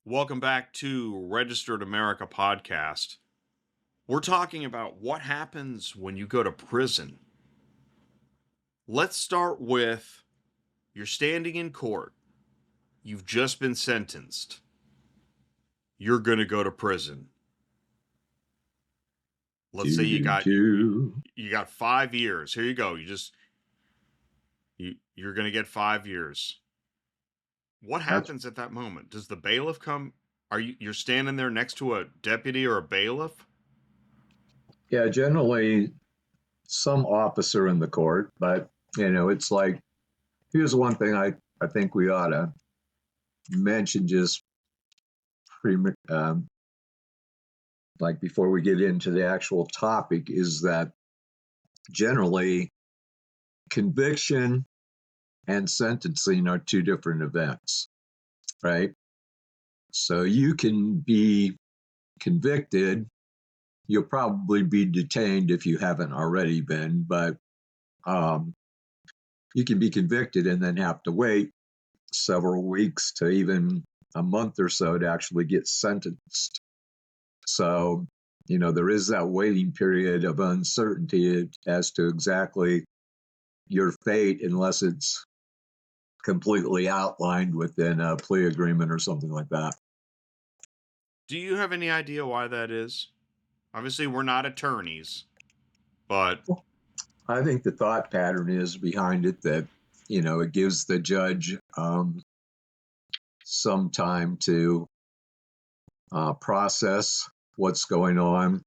Welcome back to Registered America podcast. We're talking about what happens when you go to prison. Let's start with you're standing in court. You've just been sentenced. You're going to go to prison. Let's say Do, you do, got do. you got 5 years. Here you go. You're going to get 5 years. What That's happens at that moment? Does the bailiff come? You're standing there next to a deputy or a bailiff? yeah, generally some officer in the court, but it's like here's one thing I think we ought to mention just pre like before we get into the actual topic is that generally conviction and sentencing are two different events, right? So you can be convicted, you'll probably be detained if you haven't already been, but um, you can be convicted and then have to wait several weeks to even a month or so to actually get sentenced. So, there is that waiting period of uncertainty as to exactly your fate unless it's completely outlined within a plea agreement or something like that. Do you have any idea why that is? Obviously, we're not attorneys, but I think the thought pattern is behind it that, it gives the judge some time to process what's going on,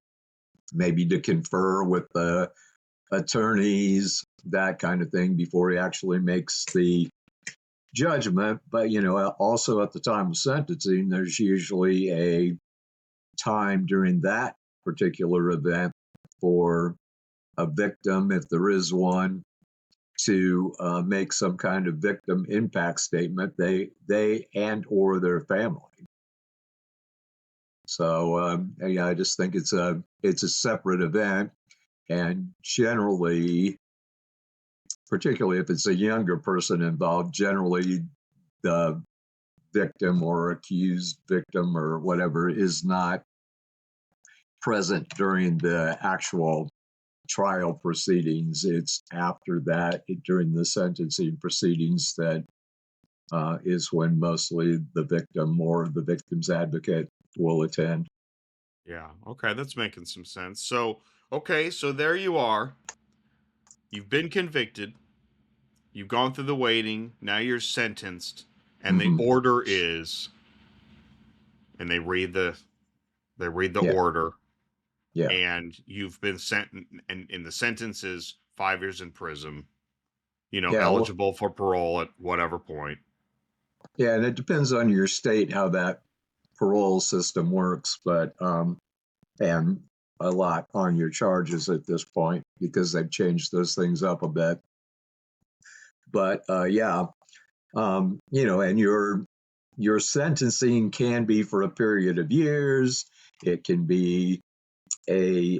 maybe to confer with the attorneys, that kind of thing, before he actually makes the judgment. But, also at the time of sentencing, there's usually a time during that particular event for a victim, if there is one, to make some kind of victim impact statement, they and or their family. So yeah, I just think it's a separate event, and generally, particularly if it's a younger person involved, generally the victim or accused victim or whatever is not present during the actual trial proceedings. It's after that, during the sentencing proceedings, that is when mostly the victim or the victim's advocate will attend. yeah, okay, that's making some sense. So, okay, so there you are. You've been convicted. You've gone through the waiting. Now you're sentenced, and the Mm-hmm. order is, and they read the Yeah, order, yeah, and you've been sentenced, and in the sentence is 5 years in prison. yeah. Well, Eligible for parole at whatever point. yeah, and it depends on your state how that parole system works, but and a lot on your charges at this point because they've changed those things up a bit. But yeah, and your sentencing can be for a period of years. It can be a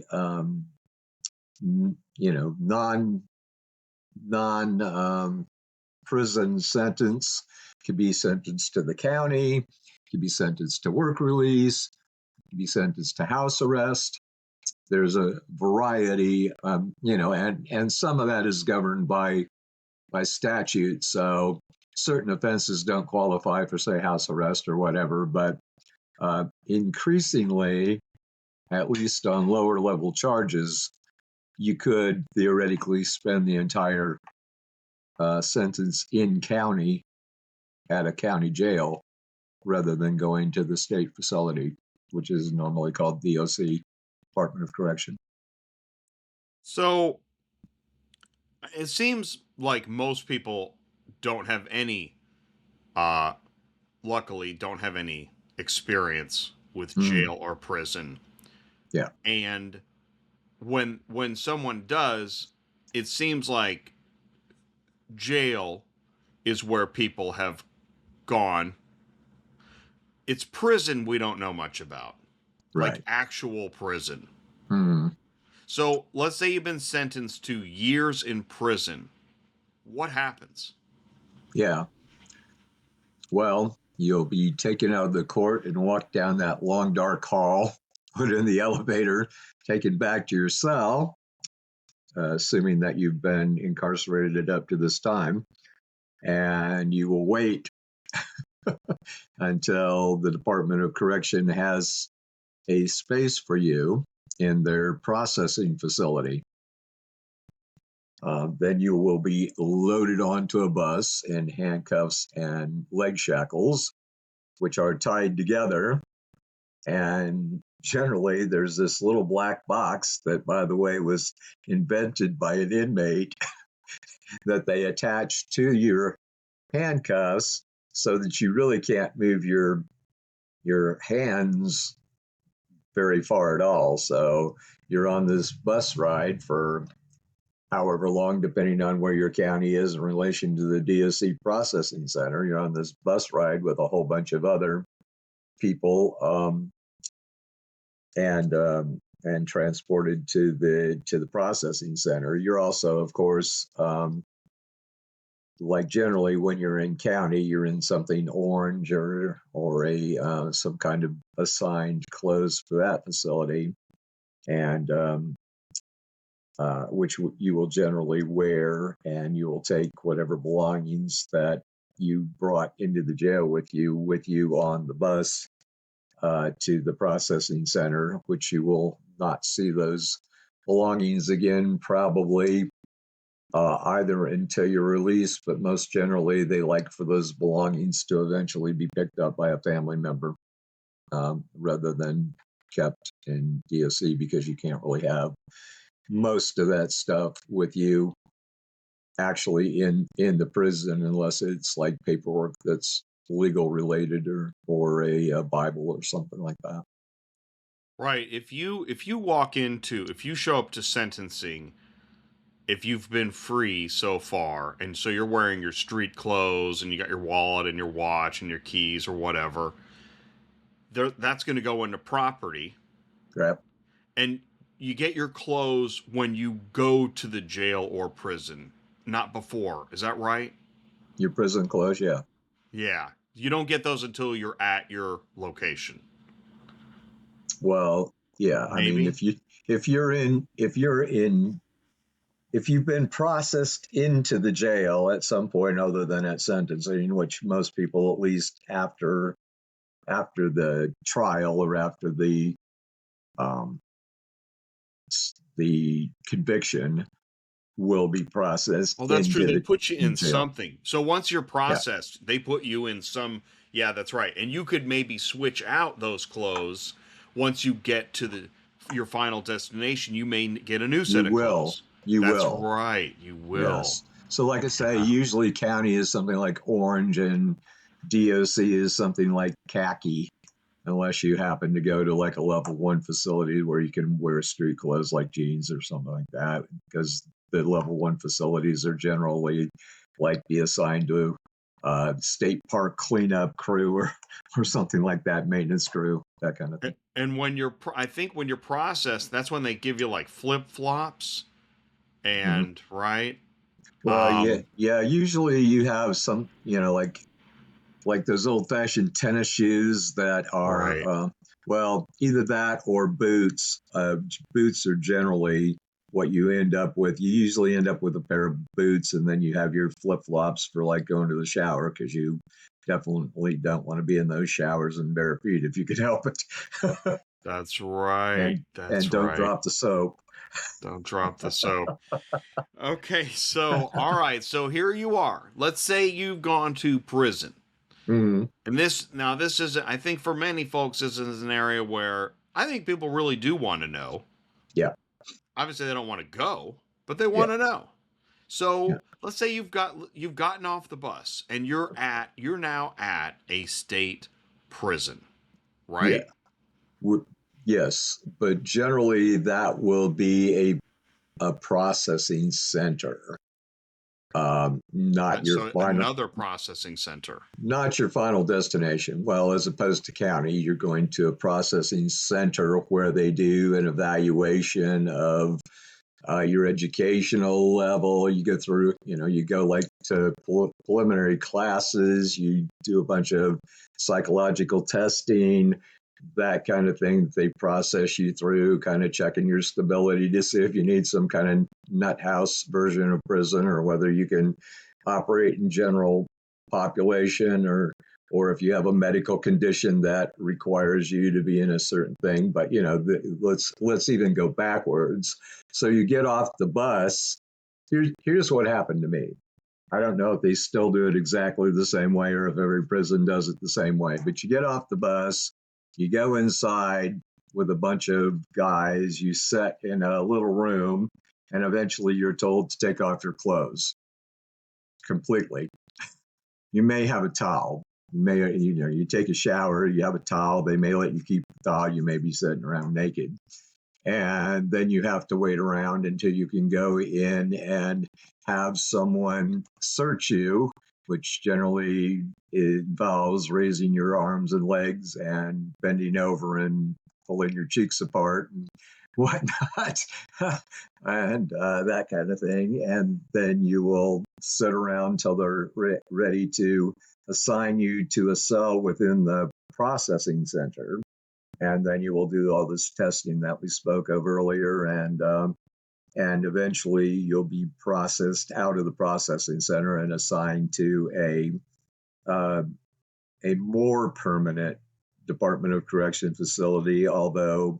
non prison sentence. It can be sentenced to the county. It can be sentenced to work release. It can be sentenced to house arrest. There's a variety, and some of that is governed by statute. So certain offenses don't qualify for, say, house arrest or whatever. But increasingly, at least on lower level charges, you could theoretically spend the entire sentence in county at a county jail rather than going to the state facility, which is normally called DOC, Department of Correction. So it seems like most people don't have any, uh, luckily, don't have any experience with Mm, jail or prison. yeah, And when someone does, it seems like jail is where people have gone. It's prison we don't know much about, like right. actual prison. Mm, So let's say you've been sentenced to years in prison. What happens? yeah. Well, You'll be taken out of the court and walked down that long, dark hall, put in the elevator, taken back to your cell, assuming that you've been incarcerated up to this time. And you will wait until the Department of Correction has a space for you in their processing facility. Then you will be loaded onto a bus in handcuffs and leg shackles, which are tied together. And generally, there's this little black box that, by the way, was invented by an inmate that they attach to your handcuffs so that you really can't move your hands very far at all. So you're on this bus ride for however long, depending on where your county is in relation to the DSC processing center. You're on this bus ride with a whole bunch of other people, and transported to the processing center. You're also, of course, like generally when you're in county, you're in something orange or a some kind of assigned clothes for that facility, and which you will generally wear, and you will take whatever belongings that you brought into the jail with you on the bus to the processing center, which you will not see those belongings again probably either until you're released, but most generally they like for those belongings to eventually be picked up by a family member rather than kept in DSC, because you can't really have most of that stuff with you actually in the prison unless it's like paperwork that's legal related or a Bible or something like that. Right. If you if you show up to sentencing, if you've been free so far, and so you're wearing your street clothes and you got your wallet and your watch and your keys or whatever, that's going to go into property. Right. And you get your clothes when you go to the jail or prison, not before. Is that right? Your prison clothes, yeah. Yeah. You don't get those until you're at your location. Well, yeah. I mean, Maybe. if you've been processed into the jail at some point other than at sentencing, which most people, at least after the trial or after um, the conviction, will be processed Oh, that's true. into They the put you in jail. something. So once you're Yeah. processed, they put you in some. Yeah, that's right. And you could maybe switch out those clothes once you get to your final destination. You may get a new You set of will. clothes. You That's will. right. You will. Yes. So, like I say, Yeah. usually county is something like orange and DOC is something like khaki, unless you happen to go to like a level 1 facility where you can wear street clothes like jeans or something like that, because the level 1 facilities are generally like be assigned to state park cleanup crew or something like that, maintenance crew, that kind of thing. And when I think when you're processed, that's when they give you like flip flops Mhm. and right. Well, yeah, Um, yeah. Usually you have some, like those old fashioned tennis shoes that are, right. well, either that or boots. Boots are generally what you end up with. You usually end up with a pair of boots, and then you have your flip flops for like going to the shower, because you definitely don't want to be in those showers in bare feet if you could help it. That's right. and That's and don't right. drop the soap. Don't drop the soap. Okay, so all right, so here you are. Let's say you've gone to prison. Mm, And this is, I think for many folks, this is an area where I think people really do want to know. yeah, Obviously they don't want to go, but they yeah, want to know. yeah, So let's say you've gotten off the bus and you're now at a state prison, yeah. right? Yes, but generally that will be a processing center, not your So final another processing center. not your final destination. Well, as opposed to county, you're going to a processing center where they do an evaluation of your educational level. You go through, you go like to preliminary classes. You do a bunch of psychological testing, that kind of thing. They process you through, kind of checking your stability to see if you need some kind of nut house version of prison, or whether you can operate in general population, or if you have a medical condition that requires you to be in a certain thing. But let's even go backwards. So you get off the bus. Here's what happened to me. I don't know if they still do it exactly the same way or if every prison does it the same way, but you get off the bus, you go inside with a bunch of guys, you sit in a little room, and eventually you're told to take off your clothes completely. You may have a towel. You take a shower, you have a towel. They may let you keep the towel. You may be sitting around naked. And then you have to wait around until you can go in and have someone search you, which generally involves raising your arms and legs and bending over and pulling your cheeks apart and whatnot, and that kind of thing. And then you will sit around till they're ready to assign you to a cell within the processing center. And then you will do all this testing that we spoke of earlier, and eventually you'll be processed out of the processing center and assigned to a more permanent Department of Correction facility. Although,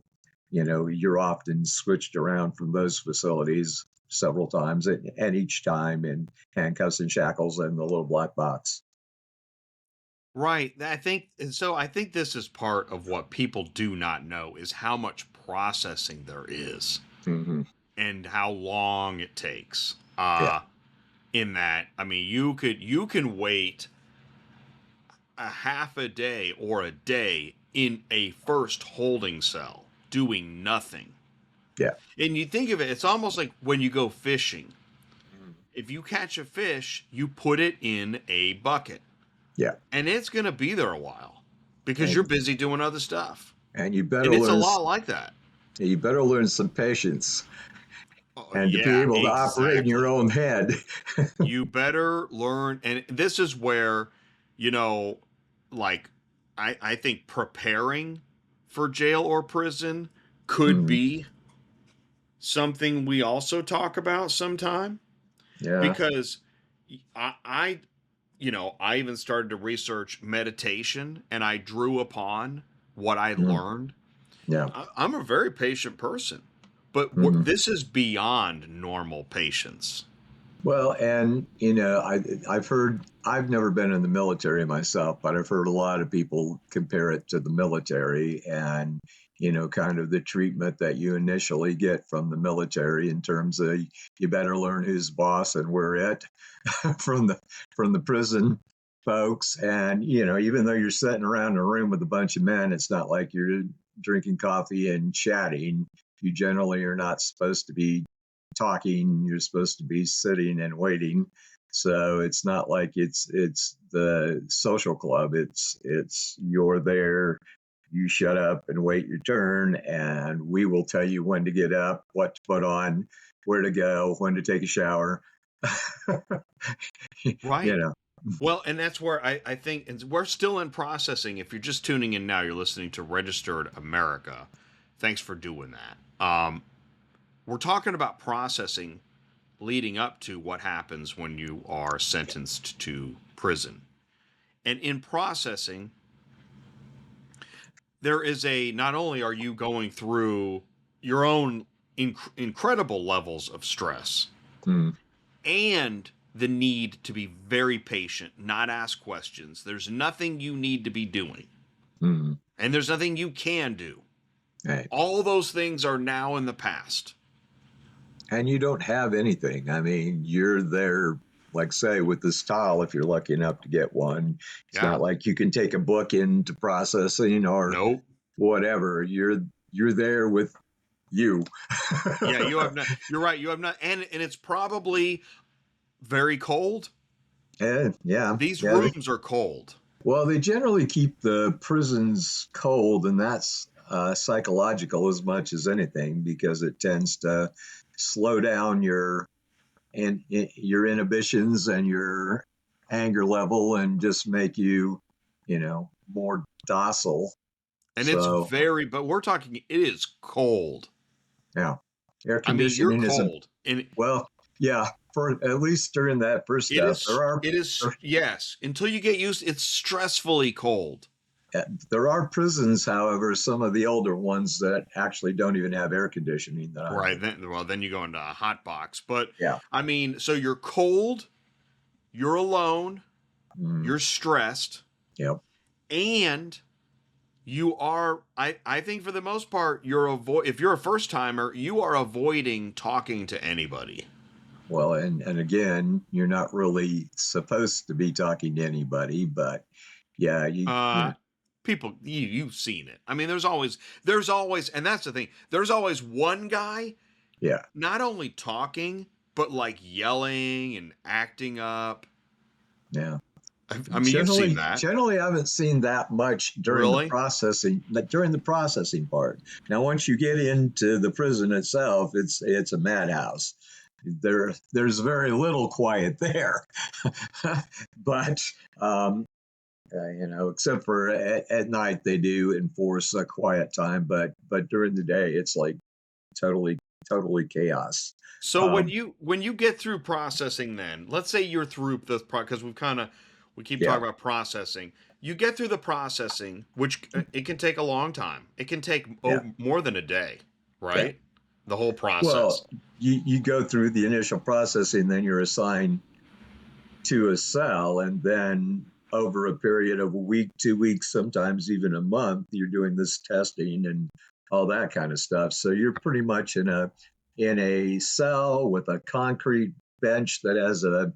you're often switched around from those facilities several times, and each time in handcuffs and shackles and the little black box. Right. I think this is part of what people do not know is how much processing there is Mm-hmm. and how long it takes. Yeah. In that, I mean, you can wait a half a day or a day in a first holding cell doing nothing. Yeah. And you think of it, it's almost like when you go fishing. If you catch a fish, you put it in a bucket. Yeah. And it's going to be there a while because you're busy doing other stuff. And you better And it's a learn. lot like that. You better learn some patience and to be Yeah, able to operate in your own head. You better learn. And this is where, like, I think preparing for jail or prison could be something we also talk about sometime. Yeah. Because I even started to research meditation, and I drew upon what I learned. Yeah. I'm a very patient person, but this is beyond normal patience. Well, and I've never been in the military myself, but I've heard a lot of people compare it to the military, and kind of the treatment that you initially get from the military in terms of you better learn who's boss and we're it from the prison folks. And even though you're sitting around in a room with a bunch of men, it's not like you're drinking coffee and chatting. You generally are not supposed to be talking. You're supposed to be sitting and waiting. So it's not like it's the social club. It's you're there. You shut up and wait your turn, and we will tell you when to get up, what to put on, where to go, when to take a shower. Right. Well, and that's where I think we're still in processing. If you're just tuning in now, you're listening to Registered America. Thanks for doing that. We're talking about processing leading up to what happens when you are sentenced to prison. And in processing, there is not only are you going through your own incredible levels of stress and the need to be very patient, not ask questions. There's nothing you need to be doing. And there's nothing you can do. Right. All those things are now in the past. And you don't have anything. I mean, you're there, like say, with this towel, if you're lucky enough to get one. It's not like you can take a book into processing or whatever. You're there with you. Yeah, you have not. You're right. You have not, and it's probably very cold. Yeah. These rooms are cold. Well, they generally keep the prisons cold, and that's psychological as much as anything, because it tends to slow down your your inhibitions and your anger level, and just make you, more docile. And it's So very, but we're talking, it is cold. yeah, air I mean, you're conditioning isn't cold, and well. Yeah, for at least during that first step, it is, yes, until you get used, it's stressfully cold. there are prisons, however, some of the older ones that actually don't even have air conditioning that I know. Right. Then, well, then you go into a hot box. But Yeah. I mean, so you're cold, you're alone, Mm, you're stressed, yep. and you are, I think for the most part, if you're a first timer, you are avoiding talking to anybody. Well, and again, you're not really supposed to be talking to anybody, but yeah, you Uh, know, people, you've seen it. I mean, there's always, and that's the thing. There's always one guy yeah. not only talking, but like yelling and acting up. Yeah. I mean, you've seen that. Generally, I haven't seen that much Really? during the processing part. Now, once you get into the prison itself, it's a madhouse. There's very little quiet there, but except for at night they do enforce a quiet time, but during the day it's like totally totally chaos. So when Um, you get through processing, then let's say you're through the because we keep yeah, talking about processing. You get through the processing, which it can take a long time. It can take yeah, more than a day, yeah. right? The whole Well, process. you go through the initial processing, then you're assigned to a cell, and then over a period of a week, 2 weeks, sometimes even a month, you're doing this testing and all that kind of stuff. So you're pretty much in a cell with a concrete bench that has a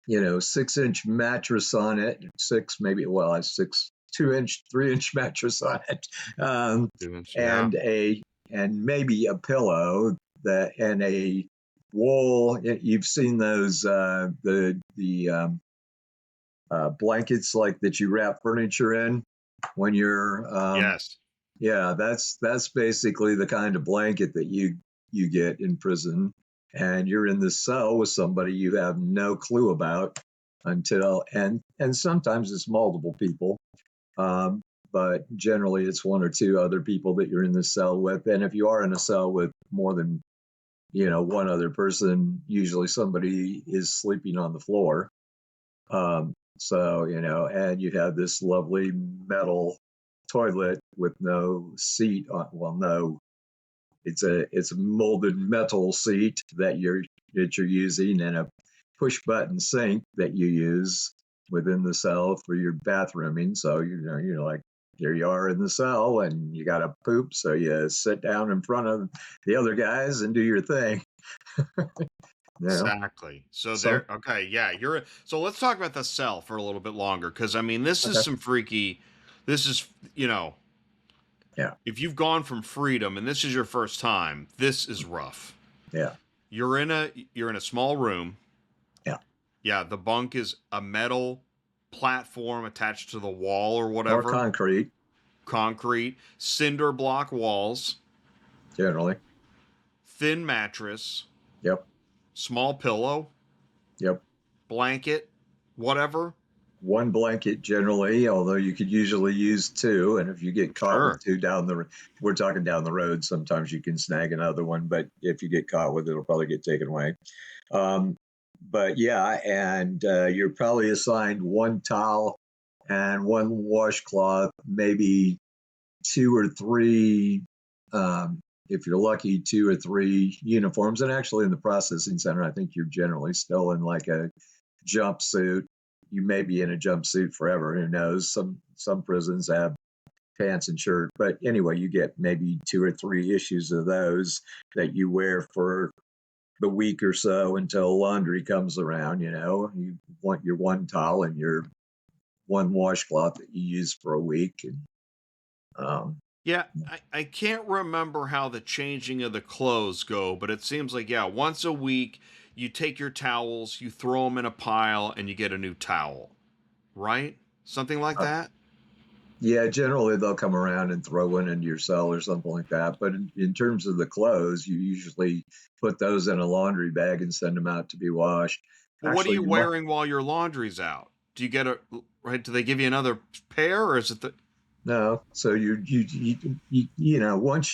6-inch mattress on it, six maybe, well, a 2-inch, 3-inch mattress on it, Yeah. and maybe a pillow that and a wool. You've seen those blankets like that you wrap furniture in when you're Yes. yeah, that's basically the kind of blanket that you get in prison, and you're in this cell with somebody you have no clue about until and sometimes it's multiple people, um, but generally it's one or two other people that you're in the cell with, and if you are in a cell with more than one other person, usually somebody is sleeping on the floor. So, and you have this lovely metal toilet with no seat on, well, no, it's a molded metal seat that you're using, and a push button sink that you use within the cell for your bathrooming. So, you're like, here you are in the cell and you got to poop. So you sit down in front of the other guys and do your thing. You know, Exactly. So some, there, okay, yeah, so let's talk about the cell for a little bit longer because I mean, this is okay. some freaky, this is, Yeah. if you've gone from freedom and this is your first time, this is rough. Yeah. You're in a small room. Yeah. Yeah, the bunk is a metal platform attached to the wall or Or whatever, concrete, concrete, cinder block walls, generally. thin mattress, Yep. small pillow, Yep. blanket, whatever. One blanket generally, although you could usually use two. And if you get caught with Sure. two we're talking down the road, sometimes you can snag another one. But if you get caught with it, it'll probably get taken away. Um, but yeah, and you're probably assigned one towel and one washcloth, maybe two or three, um, if you're lucky, two or three uniforms. And actually, in the processing center, I think you're generally still in like a jumpsuit. You may be in a jumpsuit forever. Who knows? Some prisons have pants and shirt, but anyway, you get maybe two or three issues of those that you wear for the week or so until laundry comes around. You want your one towel and your one washcloth that you use for a week, and um, Yeah, I can't remember how the changing of the clothes go, but it seems like, yeah, once a week you take your towels, you throw them in a pile, and you get a new towel, right? Something like uh, that? Yeah, generally they'll come around and throw one into your cell or something like that. But in terms of the clothes, you usually put those in a laundry bag and send them out to be washed. Well, what are Actually, you wearing while your laundry's out? Do you get a right? Do they give you another pair, or is it the? no. So you know once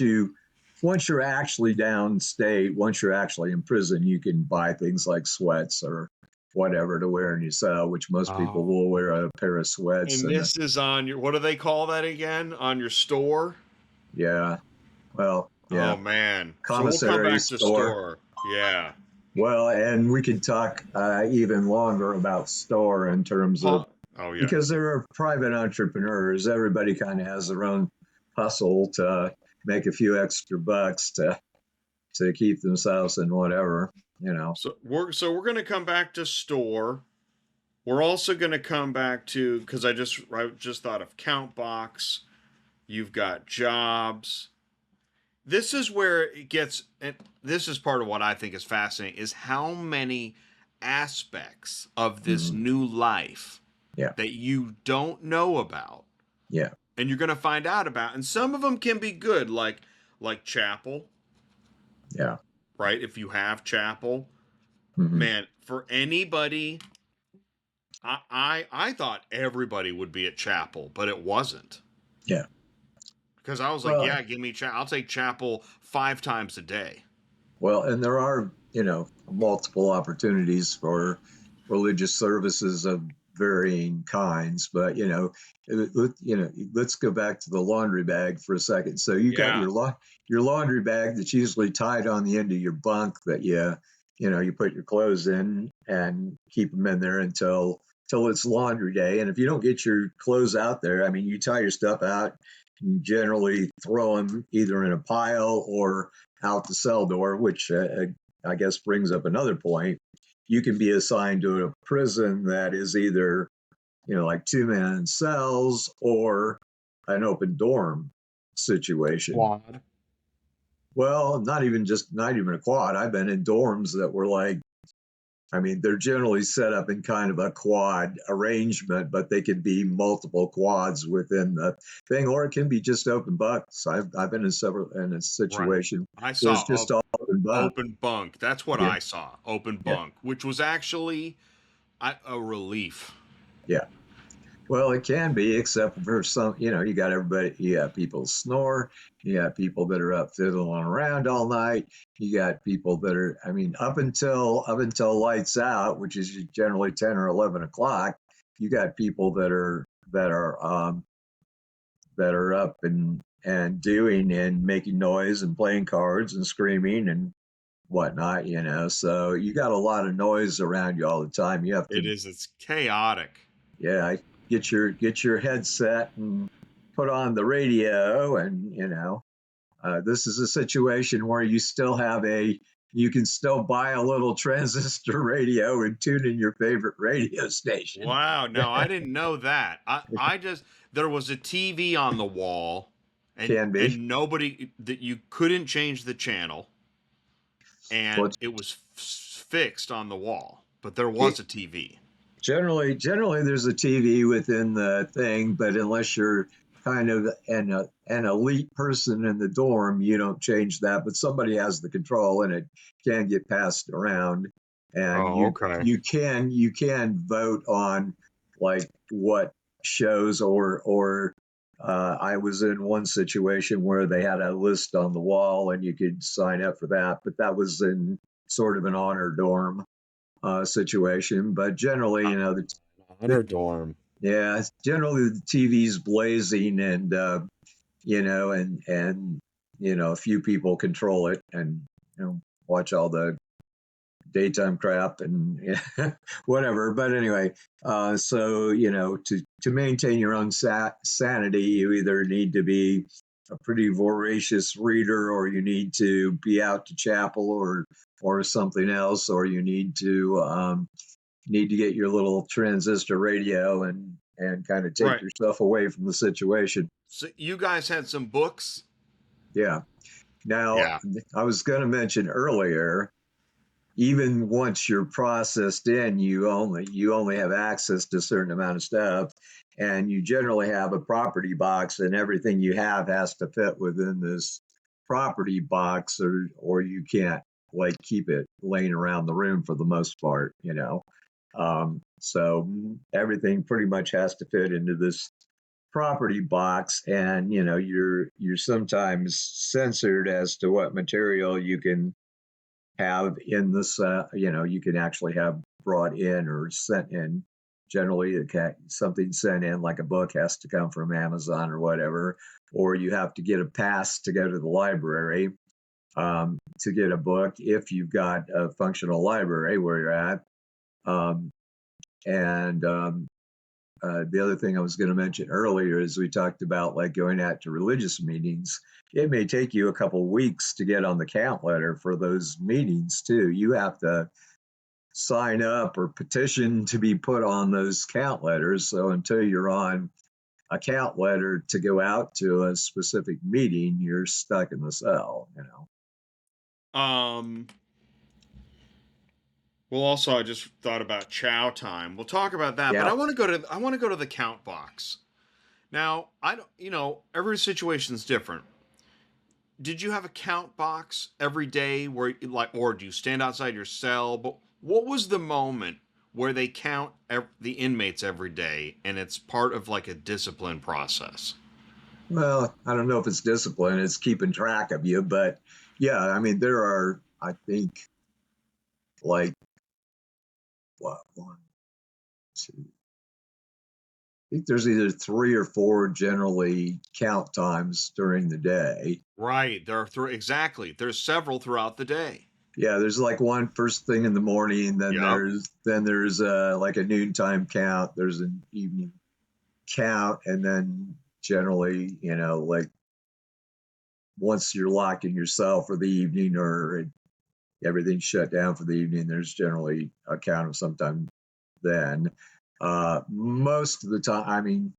you're actually downstate, once you're actually in prison, you can buy things like sweats or whatever to wear in your cell, which most people Oh. will wear a pair of sweats And and a, this is on your. What do they call that again? On your store? yeah, well, Oh yeah, man. So we'll come commissary back to store. store. Yeah. Well, and we could talk even longer about store in terms of Oh yeah. because there are private entrepreneurs. Everybody kind of has their own hustle to make a few extra bucks to keep themselves in whatever, you know. So we're gonna come back to store. We're also gonna come back to because I just thought of count box. You've got jobs. This is where it gets, and this is part of what I think is fascinating, is how many aspects of this Mhm. new life Yeah, that you don't know about yeah, and you're going to find out about, and some of them can be good, like chapel, yeah. right? If you have chapel, Hmm. man, for anybody, I thought everybody would be at chapel, but it wasn't. Yeah. Because I was like, Well, yeah, give me chapel. I'll take chapel 5 times a day. well, and there are, you know, multiple opportunities for religious services of varying kinds, but you know, let's go back to the laundry bag for a second. So you got Yeah. your laundry bag that's usually tied on the end of your bunk that you know, you put your clothes in and keep them in there until it's laundry day. And if you don't get your clothes out there, I mean, you tie your stuff out, you generally throw them either in a pile or out the cell door, which I guess brings up another point. You can be assigned to a prison that is either, you know, like two-man cells or an open dorm situation. Quad. Well, not even a quad. I've been in dorms that were like, I mean, they're generally set up in kind of a quad arrangement, but they could be multiple quads within the thing, or it can be just open bunks. I've been in several in a Right. situation I where it's saw just all open bunk. open bunk. That's what Yeah, I saw. Open yeah, bunk, which was actually a relief. yeah. Well, it can be, except for some, you know, you got everybody, you got people snore, you got people that are up fiddling around all night, you got people that are, I mean, up until lights out, which is generally 10 or 11 o'clock, you got people that are up and doing and making noise and playing cards and screaming and whatnot, you know. So you got a lot of noise around you all the time. You have to, It is. It's chaotic. yeah, get your headset and put on the radio, and you know, this is a situation where you can still buy a little transistor radio and tune in your favorite radio station. Wow. No, I didn't know that. I just there was a TV on the wall, and Can be. and nobody that you couldn't change the channel, Well, and it was fixed on the wall, but there it, was a TV. generally there's a TV within the thing, but unless you're kind of an elite person in the dorm, you don't change that. But somebody has the control, and it can get passed around. And Oh, okay. you can vote on like what shows or I was in one situation where they had a list on the wall and you could sign up for that, but that was in sort of an honor dorm situation. But generally, you know, the Honor dorm. yeah, generally the TV's blazing, and you know, and you know, a few people control it and you know watch all the daytime crap and whatever. But anyway, so you know, to maintain your own sanity, you either need to be a pretty voracious reader, or you need to be out to chapel, or something else, or you need to get your little transistor radio and kind of take Right. yourself away from the situation. So you guys had some books? Yeah. Now, Yeah. I was going to mention earlier even once you're processed in, you only have access to a certain amount of stuff, and you generally have a property box, and everything you have has to fit within this property box, or you can't like keep it laying around the room for the most part, you know. So everything pretty much has to fit into this property box, and you know you're sometimes censored as to what material you can have in this, you know, you can actually have brought in or sent in. Generally, something sent in, like a book, has to come from Amazon or whatever, or you have to get a pass to go to the library to get a book if you've got a functional library where you're at. Um, and The other thing I was going to mention earlier is we talked about like going out to religious meetings. It may take you a couple weeks to get on the count letter for those meetings too. You have to sign up or petition to be put on those count letters. So until you're on a count letter to go out to a specific meeting, you're stuck in the cell, you know. Um, well, also I just thought about chow time. We'll talk about that, but Yeah. I want to go to the count box. Now, I don't, every situation's different. Did you have a count box every day where like, or do you stand outside your cell? But what was the moment where they count the inmates every day and it's part of like a discipline process? Well, I don't know if it's discipline, it's keeping track of you, but yeah, I mean, there are, I think, like, what, one, two, I think there's either three or four generally count times during the day. Right. There are exactly. There's several throughout the day. Yeah, there's like one first thing in the morning, then Yep. there's like a noontime count, there's an evening count, and then generally, you know, like once you're locked in your cell for the evening or everything's shut down for the evening, there's generally a count of sometime then. Most of the time, I mean,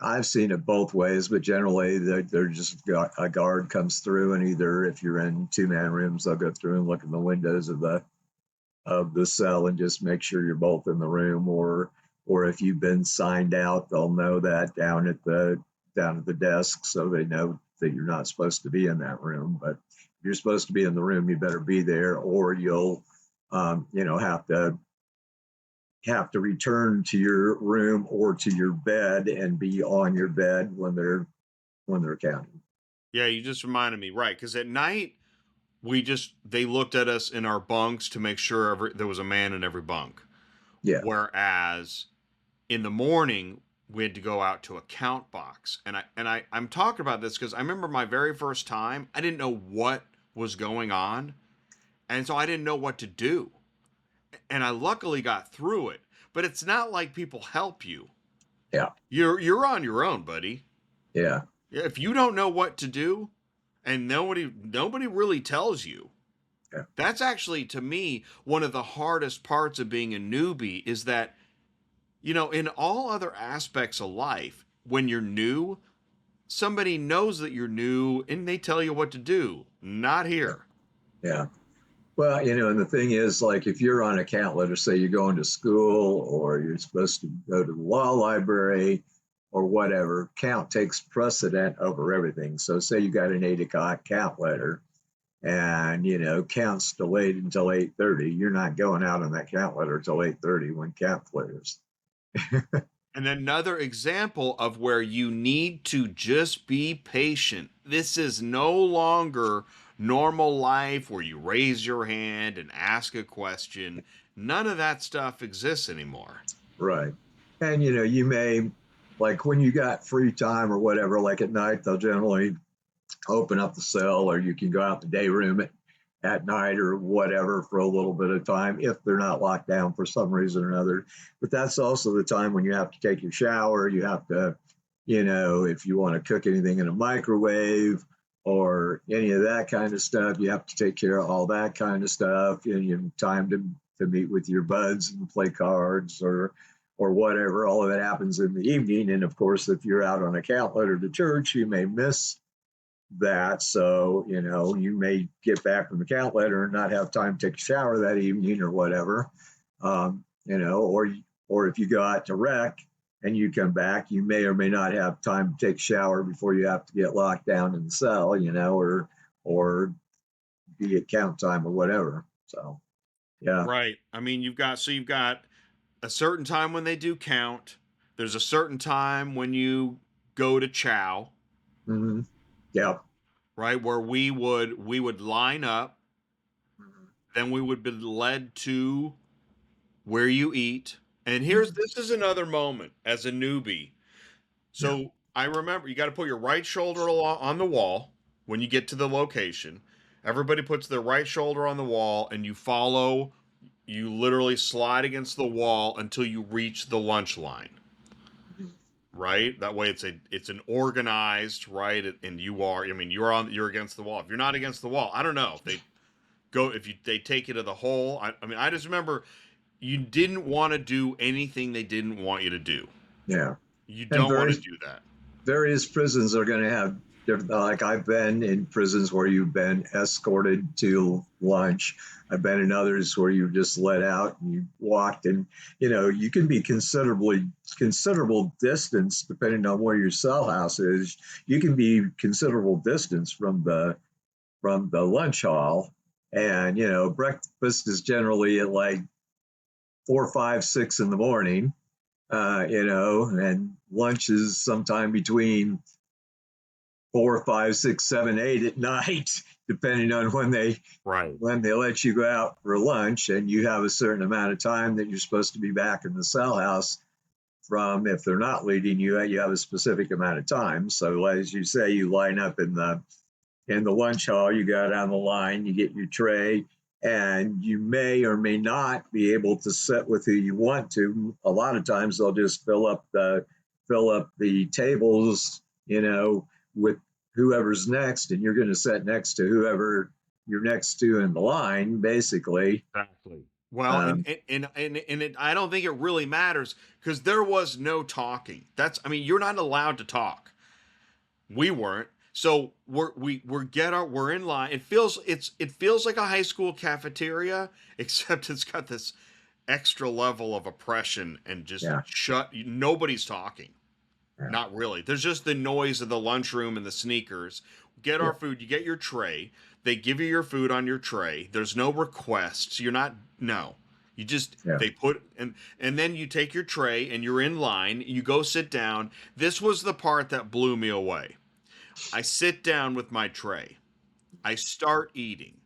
I've seen it both ways, but generally they're just a guard comes through, and either if you're in two-man rooms, they'll go through and look in the windows of the cell and just make sure you're both in the room, or if you've been signed out, they'll know that down at the desk, so they know that you're not supposed to be in that room. But if you're supposed to be in the room, you better be there, or you'll you know have to return to your room or to your bed and be on your bed when they're counting. Yeah, you just reminded me, right? Because at night they looked at us in our bunks to make sure there was a man in every bunk. Yeah, Whereas in the morning we had to go out to a count box, and I'm talking about this because I remember my very first time. I didn't know what was going on, and so I didn't know what to do, and I luckily got through it. But it's not like people help you. yeah, You're on your own, buddy. yeah, If you don't know what to do, and nobody really tells you, yeah, that's actually to me one of the hardest parts of being a newbie is that in all other aspects of life, when you're new, somebody knows that you're new and they tell you what to do. Not here. yeah. Well, you know, and the thing is, like, if you're on account, let us say you're going to school or you're supposed to go to the law library or whatever, count takes precedent over everything. So, say you got an 8 o'clock count letter, and you know count's delayed until 8:30. You're not going out on that count letter until 8:30 when count clears. And another example of where you need to just be patient. This is no longer normal life where you raise your hand and ask a question. None of that stuff exists anymore. Right. And you know, you may, like, when you got free time or whatever, like at night, they'll generally open up the cell, or you can go out the day room at night or whatever for a little bit of time if they're not locked down for some reason or another. But that's also the time when you have to take your shower. You have to, you know, if you want to cook anything in a microwave or any of that kind of stuff, you have to take care of all that kind of stuff. And you have time to meet with your buds and play cards or whatever. All of that happens in the evening. And of course, if you're out on account letter to church, you may miss that. So, you may get back from the count letter and not have time to take a shower that evening or whatever. Or if you go out to rec and you come back, you may or may not have time to take a shower before you have to get locked down in the cell, or be at count time or whatever. So, yeah. Right. I mean, you've got a certain time when they do count. There's a certain time when you go to chow, Hmm. Yeah. right? Where we would line up, Mhm. then we would be led to where you eat. And Mhm. this is another moment as a newbie. Yeah. So I remember you got to put your right shoulder on the wall when you get to the location. Everybody puts their right shoulder on the wall, and you literally slide against the wall until you reach the lunch line. Mhm. Right, that way it's an organized, right, and you're against the wall. If you're not against the wall, I don't know if they take you to the hole. I mean, I just remember you didn't want to do anything they didn't want you to do. Yeah. You And don't want to do that. various prisons are going to have different, like I've been in prisons where you've been escorted to lunch. I've been in others where you just let out and you walked, and you can be considerable distance depending on where your cell house is. You can be considerable distance from the lunch hall, and breakfast is generally at like 4, 5, 6 in the morning. And lunch is sometime between 4, 5, 6, 7, 8 at night, depending on Right. when they let you go out for lunch, and you have a certain amount of time that you're supposed to be back in the cell house from. If they're not leading you, you have a specific amount of time. So as you say, you line up in the lunch hall, you go down the line, you get your tray, and you may or may not be able to sit with who you want to. A lot of times they'll just fill up the tables, with whoever's next, and you're going to sit next to whoever you're next to in the line, basically. Exactly. Well, Um, I don't think it really matters because there was no talking. I mean, you're not allowed to talk. We weren't. So we're in line. It feels like a high school cafeteria, except it's got this extra level of oppression and just yeah, nobody's talking. yeah, Not really. There's just the noise of the lunchroom and the sneakers. Get yeah, our food. You get your tray. They give you your food on your tray. There's no requests. You're not no. You just yeah. they put and then you take your tray and you're in line. You go sit down. This was the part that blew me away. I sit down with my tray. I start eating.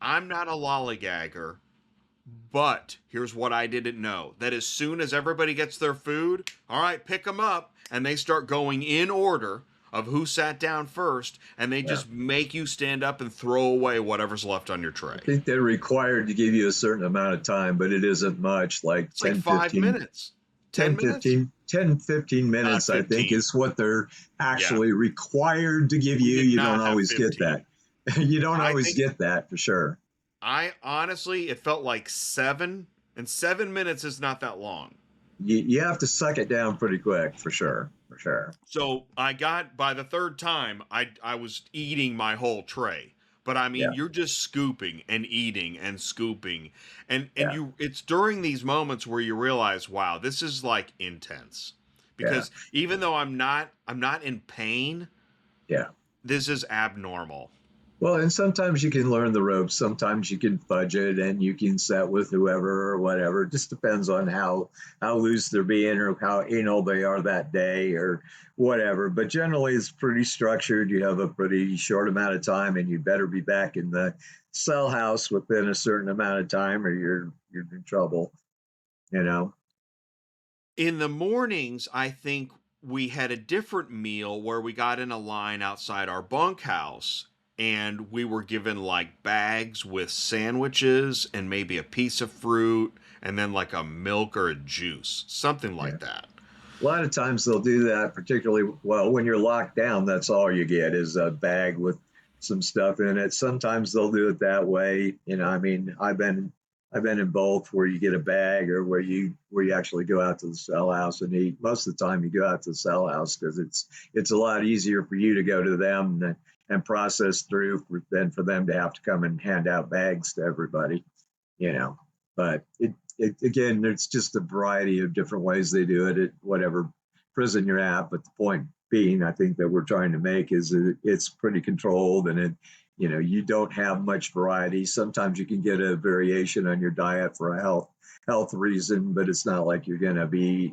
I'm not a lollygagger, but here's what I didn't know, that as soon as everybody gets their food, all right, pick them up, and they start going in order of who sat down first, and they Yeah. just make you stand up and throw away whatever's left on your I tray. think they're required to give you a certain amount of time, but it isn't much, like It's like 10, 5 15, minutes, 10 10, minutes, 15, 10, 15 not minutes, I think, 15. is what they're Yeah, actually required to give we you. did You don't not have always get 15. that. You don't I always think get that for sure. I honestly, it felt like 7, and 7 minutes is not that long. You have to suck it down pretty quick for sure. For sure. So I got by the third time, I was eating my whole tray. But I mean, Yeah. you're just scooping and eating and scooping, and Yeah. it's during these moments where you realize, wow, this is like intense. Yeah. Because even though I'm not in pain, Yeah. this is abnormal. Well, and sometimes you can learn the ropes. Sometimes you can fudge it, and you can set with whoever or whatever. It just depends on how loose they're being or how anal they are that day or whatever. But generally, it's pretty structured. You have a pretty short amount of time, and you better be back in the cell house within a certain amount of time, or you're in trouble. You know. In the mornings, I think we had a different meal where we got in a line outside our bunkhouse and we were given like bags with sandwiches and maybe a piece of fruit and then like a milk or a juice, something Yeah. like that. A lot of times they'll do that, particularly well when you're locked down. That's all you get is a bag with some stuff in it. Sometimes they'll do it that way. I mean, I've been in both, where you get a bag or where you actually go out to the cell house and eat. Most of the time, you go out to the cell house because it's a lot easier for you to go to them and processed through, then for them to have to come and hand out bags to everybody, you know. But it again, there's just a variety of different ways they do it at whatever prison you're at. But the point being, I think that we're trying to make is that it's pretty controlled, and you don't have much variety. Sometimes you can get a variation on your diet for a health reason, but it's not like you're going to be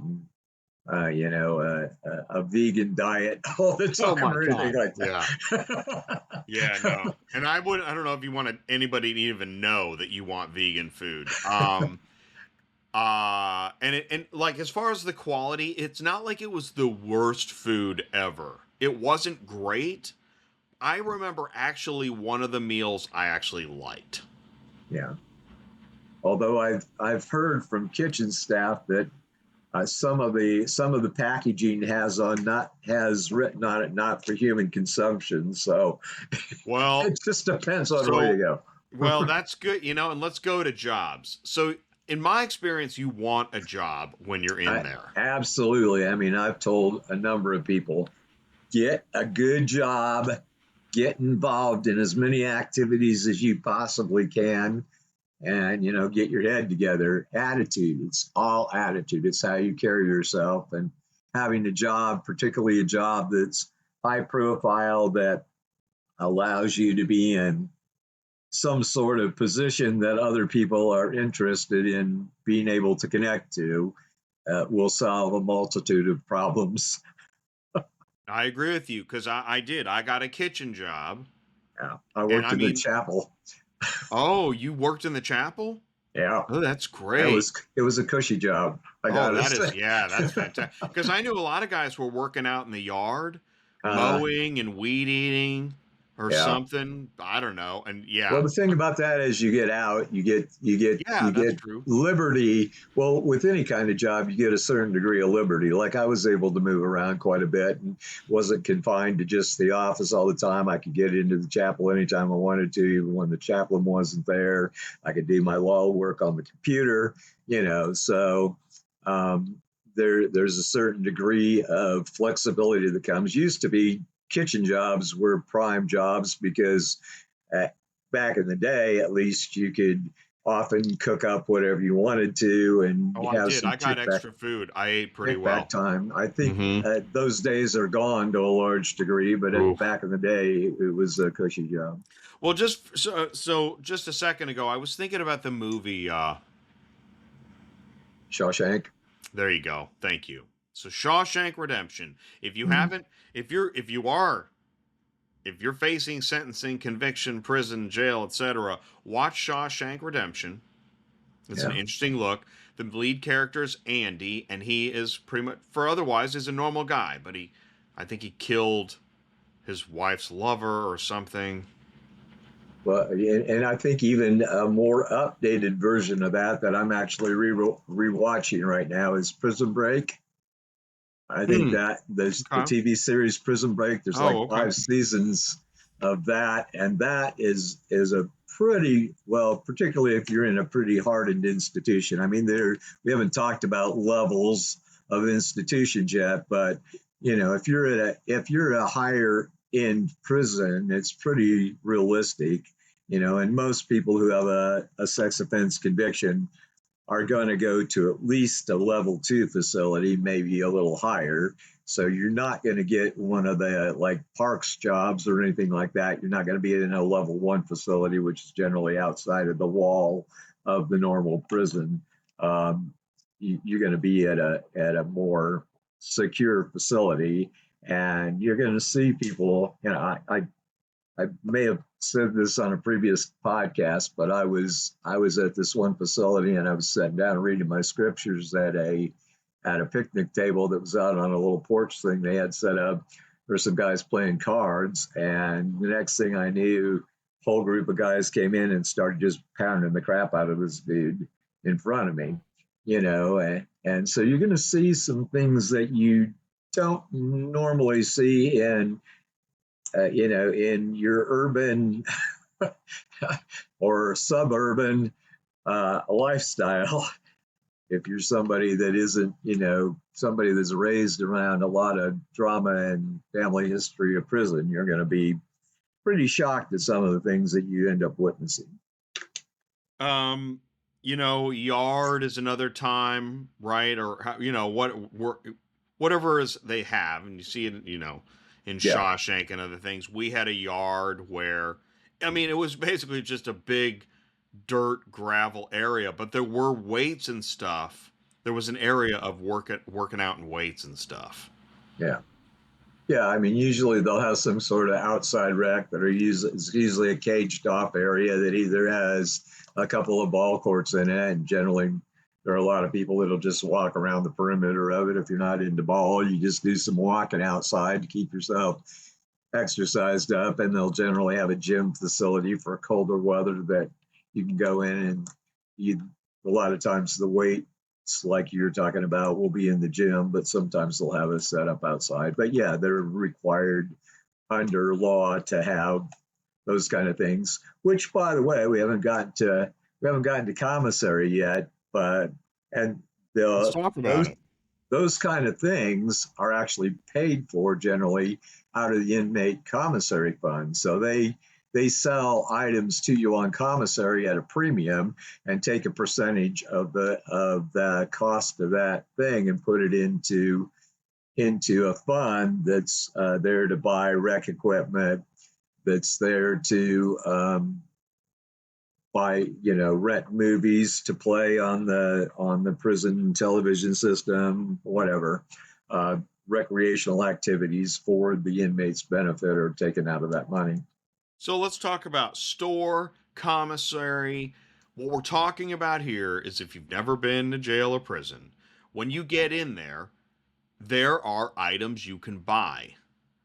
eating a vegan diet all the Oh time my or God. anything like Yeah. that. Yeah, no. And I don't know if you want anybody to even know that you want vegan food. And like, as far as the quality, it's not like it was the worst food ever. It wasn't great. I remember actually one of the meals I actually liked. Yeah. Although I've heard from kitchen staff that some of the packaging has written on it not for human consumption. So Well, it just depends on where you so go. well, that's good, and let's go to jobs. So in my experience, you want a job when you're in there. Absolutely. I mean, I've told a number of people, get a good job, get involved in as many activities as you possibly can, and get your head together. Attitude, it's all attitude. It's how you carry yourself, and having a job, particularly a job that's high profile, that allows you to be in some sort of position that other people are interested in being able to connect to, will solve a multitude of problems. I agree with you, because I did. I got a kitchen job, Yeah. I and worked I in the mean, chapel. oh, you worked in the chapel? Yeah. Oh, that's It great. was it was a cushy job, I Oh, gotta that say. is, yeah, that's fantastic. Because I knew a lot of guys were working out in the yard, uh, mowing and weed eating or yeah. something. I don't know. And Well, yeah, the thing about that is you get out, yeah, you that's get true. liberty. Well, with any kind of job, you get a certain degree of liberty. Like I was able to move around quite a bit and wasn't confined to just the office all the time. I could get into the chapel anytime I wanted to, even when the chaplain wasn't there. I could do my law work on the computer, So um, there's a certain degree of flexibility that comes. Used to be kitchen jobs were prime jobs because uh, back in the day, at least you could often cook up whatever you wanted to and Oh, I have did. some I got extra food. I ate pretty kickback well. time. I think Mm-hmm. those days are gone to a large degree, but Oof. back in the day, it was a cushy job. Well, just a second ago, I was thinking about the movie. Shawshank. There you go. Thank you. So Shawshank Redemption. If you Mm. haven't, if you're facing sentencing, conviction, prison, jail, etc., watch Shawshank Redemption. It's an Yeah. interesting look. The lead character is Andy, and he is pretty much, for otherwise, is a normal guy, but I think he killed his wife's lover or something. Well, and I think even a more updated version of that I'm actually rewatching right now is Prison Break. I think Hmm. that there's the Okay. TV series Prison Break. There's like Oh, okay. 5 seasons of that, and that is a pretty well, particularly if you're in a pretty hardened institution. I mean, we haven't talked about levels of institutions yet, but if you're a higher end prison, it's pretty realistic. And most people who have a sex offense conviction are going to go to at least a level 2 facility, maybe a little higher. So you're not going to get one of the like parks jobs or anything like that. You're not going to be in a level 1 facility, which is generally outside of the wall of the normal prison. You're going to be at a more secure facility, and you're going to see people. I may have said this on a previous podcast, but I was at this one facility and I was sitting down reading my scriptures at a picnic table that was out on a little porch thing they had set up. There were some guys playing cards, and the next thing I knew, a whole group of guys came in and started just pounding the crap out of this dude in front of me, and so you're going to see some things that you don't normally see in your urban or suburban lifestyle. If you're somebody that isn't, somebody that's raised around a lot of drama and family history of prison, you're going to be pretty shocked at some of the things that you end up witnessing. Um, yard is another time, right? Or whatever is they have, and you see it, in Yeah. Shawshank and other things. We had a yard where, I mean, it was basically just a big dirt gravel area, but there were weights and stuff. There was an area of working out and weights and stuff. Yeah. Yeah, I mean, usually they'll have some sort of outside rack that it's usually a caged off area that either has a couple of ball courts in it, and generally there are a lot of people that'll just walk around the perimeter of it. If you're not into ball, you just do some walking outside to keep yourself exercised up, and they'll generally have a gym facility for colder weather that you can go in and you. A lot of times the weight like you're talking about will be in the gym, but sometimes they'll have a setup outside. But yeah, they're required under law to have those kind of things. Which, by the way, we haven't gotten to commissary yet, but and Let's the talk about those it. those kind of things are actually paid for generally out of the inmate commissary fund. So they sell items to you on commissary at a premium and take a percentage of the cost of that thing and put it into a fund that's there to buy rec equipment, that's there to buy, rent movies to play on the prison television system, whatever. Recreational activities for the inmates' benefit are taken out of that money. So let's talk about store, commissary. What we're talking about here is if you've never been to jail or prison, when you get in there are items you can buy.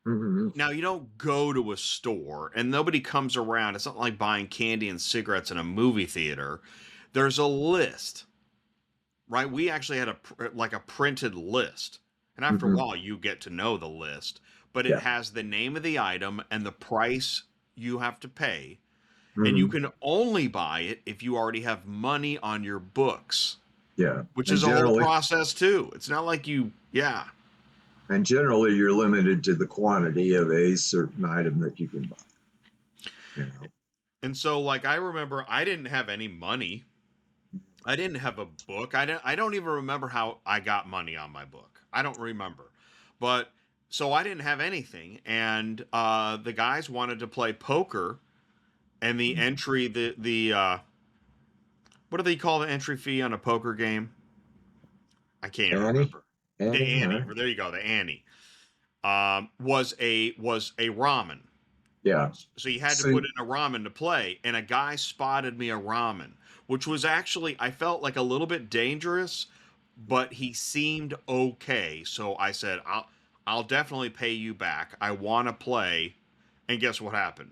Mm-hmm. Now, you don't go to a store and nobody comes around. It's not like buying candy and cigarettes in a movie theater. There's a list, right? We actually had a printed list. And after a Mm-hmm. while, you get to know the list, but it Yeah. has the name of the item and the price you have to pay. And you Mm-hmm. can only buy it if you already have money on your books, Yeah. which And is a whole generally, process too. It's not like yeah. and generally, you're limited to the quantity of a certain item that you can buy. You know. And so, like, I remember I didn't have any money. I didn't have a book. I don't even remember how I got money on my book. I don't remember. But so I didn't have anything. And the guys wanted to play poker, and the entry, what do they call the entry fee on a poker game? I can't even Annie, remember. The Annie, ante. huh? There you go. The ante. Was a ramen. Yeah. So you had to So put in a ramen to play, and a guy spotted me a ramen, which was actually, I felt like a little bit dangerous, but he seemed okay. So I said, I'll definitely pay you back. I want to play. And guess what happened?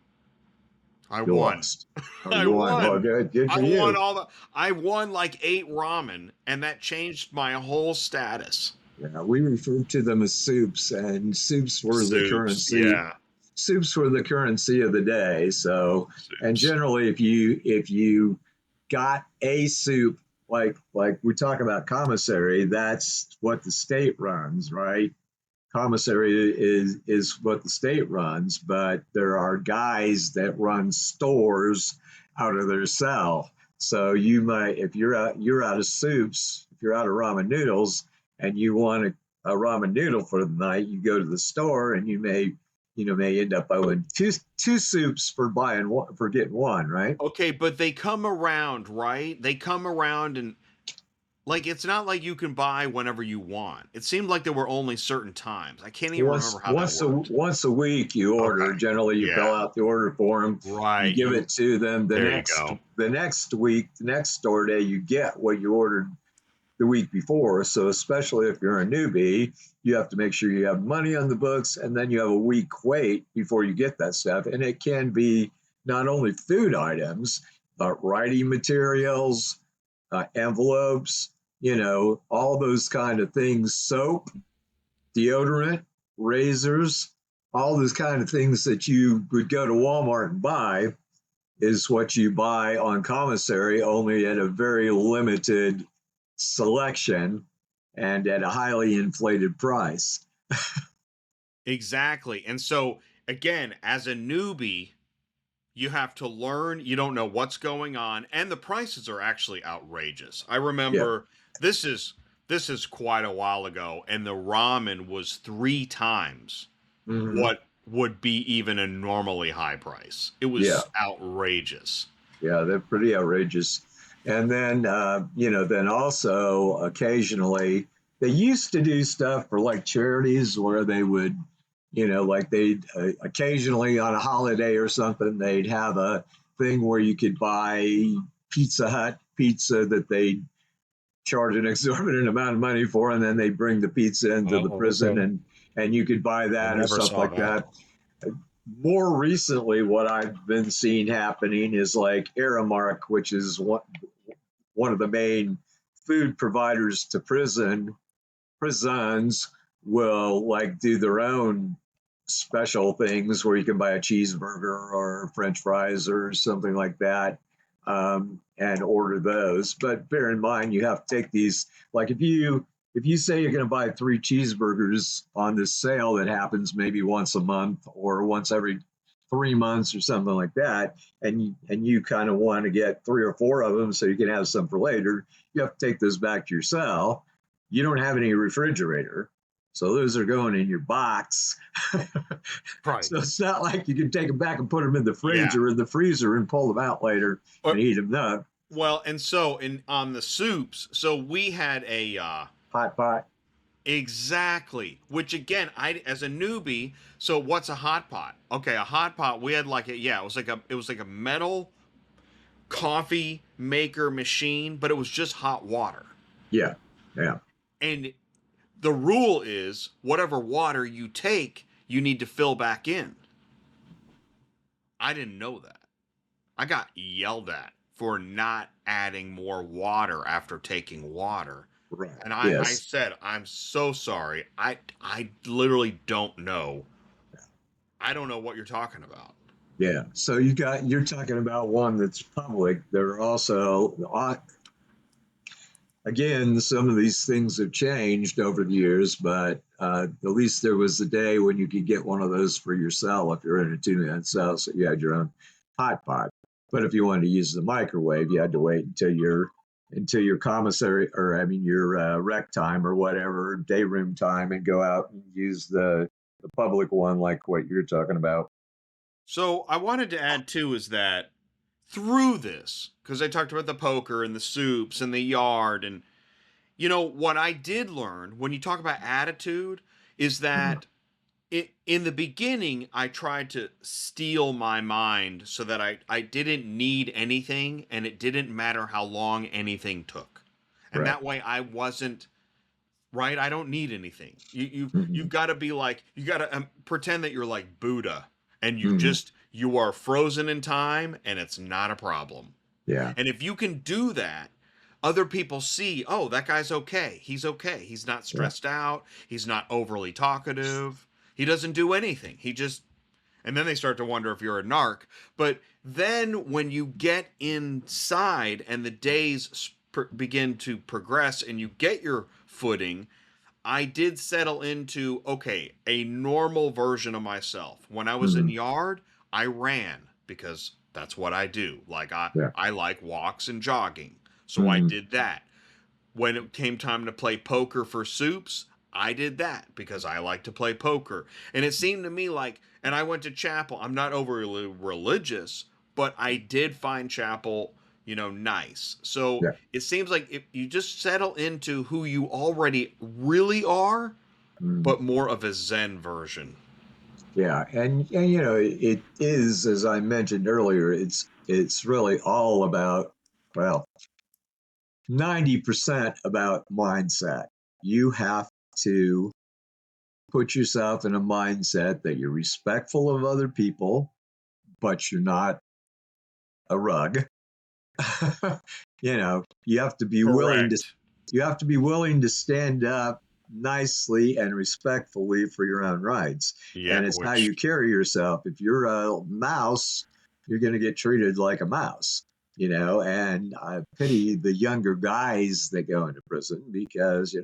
I you won. lost. Oh, I you won. Well, won. good I for won you. I won like 8 ramen, and that changed my whole status. Yeah, we refer to them as soups, and soups were the Soups, currency. yeah. Soups were the currency of the day. So, and Soups. generally, if you got a soup, like we talk about commissary, that's what the state runs, right? Commissary is what the state runs, but there are guys that run stores out of their cell. So you might, if you're out of soups, if you're out of ramen noodles, and you want a ramen noodle for the night, you go to the store, and you may end up owing two soups for buying one, for getting one, right? Okay, but they come around, right? They come around, and like it's not like you can buy whenever you want. It seemed like there were only certain times. I can't even remember once how that once a worked. once a week you order. Okay. Generally, you fill Yeah. out the order form, you Right. give it to them. the There you next go. the next week, the next store day, you get what you ordered the week before. So especially if you're a newbie, you have to make sure you have money on the books, and then you have a week wait before you get that stuff. And it can be not only food items, but writing materials, envelopes, all those kind of things, soap, deodorant, razors, all those kind of things that you would go to Walmart and buy is what you buy on commissary, only at a very limited selection and at a highly inflated price. Exactly. And so again, as a newbie, You have to learn. You don't know what's going on, and the prices are actually outrageous. I remember this is this is quite a while ago, and the ramen was 3 times Hmm. what would be even a normally high price. It Yeah. was outrageous. Yeah, they're pretty outrageous. And then, then also occasionally they used to do stuff for like charities where they would, like they'd occasionally on a holiday or something, they'd have a thing where you could buy Pizza Hut pizza that they charge an exorbitant amount of money for, and then they bring the pizza into the Oh, prison, okay. and you could buy I that or never stuff saw like that. that. More recently, what I've been seeing happening is like Aramark, which is one of the main food providers to prisons, will like do their own special things where you can buy a cheeseburger or French fries or something like that, and order those. But bear in mind, you have to take these. Like if you say you're going to buy 3 cheeseburgers on this sale that happens maybe once a month or once every 3 months or something like that, and you kind of want to get 3 or 4 of them so you can have some for later, you have to take those back to your cell. You don't have any refrigerator, so those are going in your box. Right. So it's not like you can take them back and put them in the fridge Yeah. or in the freezer and pull them out later and Or, eat them up. well, and so in on the soups, so we had a Hot pot. exactly, which again, I as a newbie, so what's a hot pot? Okay, a hot pot, we had like a yeah, it was like a metal coffee maker machine, but it was just hot water. Yeah, yeah, And the rule is whatever water you take, you need to fill back in. I didn't know that. I got yelled at for not adding more water after taking water. right. And I Yes, said, I'm so sorry. I literally don't know. I don't know what you're talking about. yeah. So you're talking about one that's public. There are also again, some of these things have changed over the years, but at least there was a day when you could get one of those for your cell if you're in a 2-man cell, so you had your own hot pot. But if you wanted to use the microwave, you had to wait until your commissary, or I mean your rec time or whatever, day room time, and go out and use the public one like what you're talking about. So I wanted to add too is that through this, because I talked about the poker and the soups and the yard, and what I did learn when you talk about attitude is Mhm. that in the beginning, I tried to steel my mind so that I didn't need anything and it didn't matter how long anything took. And Right. that way I wasn't right. I don't need anything. You've Hmm. got to be like you got to pretend that you're like Buddha and Hmm. you are frozen in time and it's not a problem. Yeah. And if you can do that, other people see, oh, that guy's okay. He's okay. He's not Yeah. stressed out. He's not overly talkative. He doesn't do anything. He just, and then they start to wonder if you're a narc. But then when you get inside and the days begin to progress and you get your footing, I did settle into, okay, a normal version of myself. When I was in Hmm. yard, I ran because that's what I do. Like Yeah. I like walks and jogging. So I Hmm. did that. When it came time to play poker for soups, I did that because I like to play poker. And it seemed to me like, and I went to chapel. I'm not overly religious, but I did find chapel, nice. So Yeah. it seems like if you just settle into who you already really are, Hmm. but more of a Zen version. Yeah, and it is, as I mentioned earlier, it's really all about, well, 90% about mindset. You have to put yourself in a mindset that you're respectful of other people, but you're not a rug. You have to be willing to Correct. you have to be willing to stand up nicely and respectfully for your own rights. Yeah, And it's how you which carry yourself. If you're a mouse, you're going to get treated like a mouse. And I pity the younger guys that go into prison because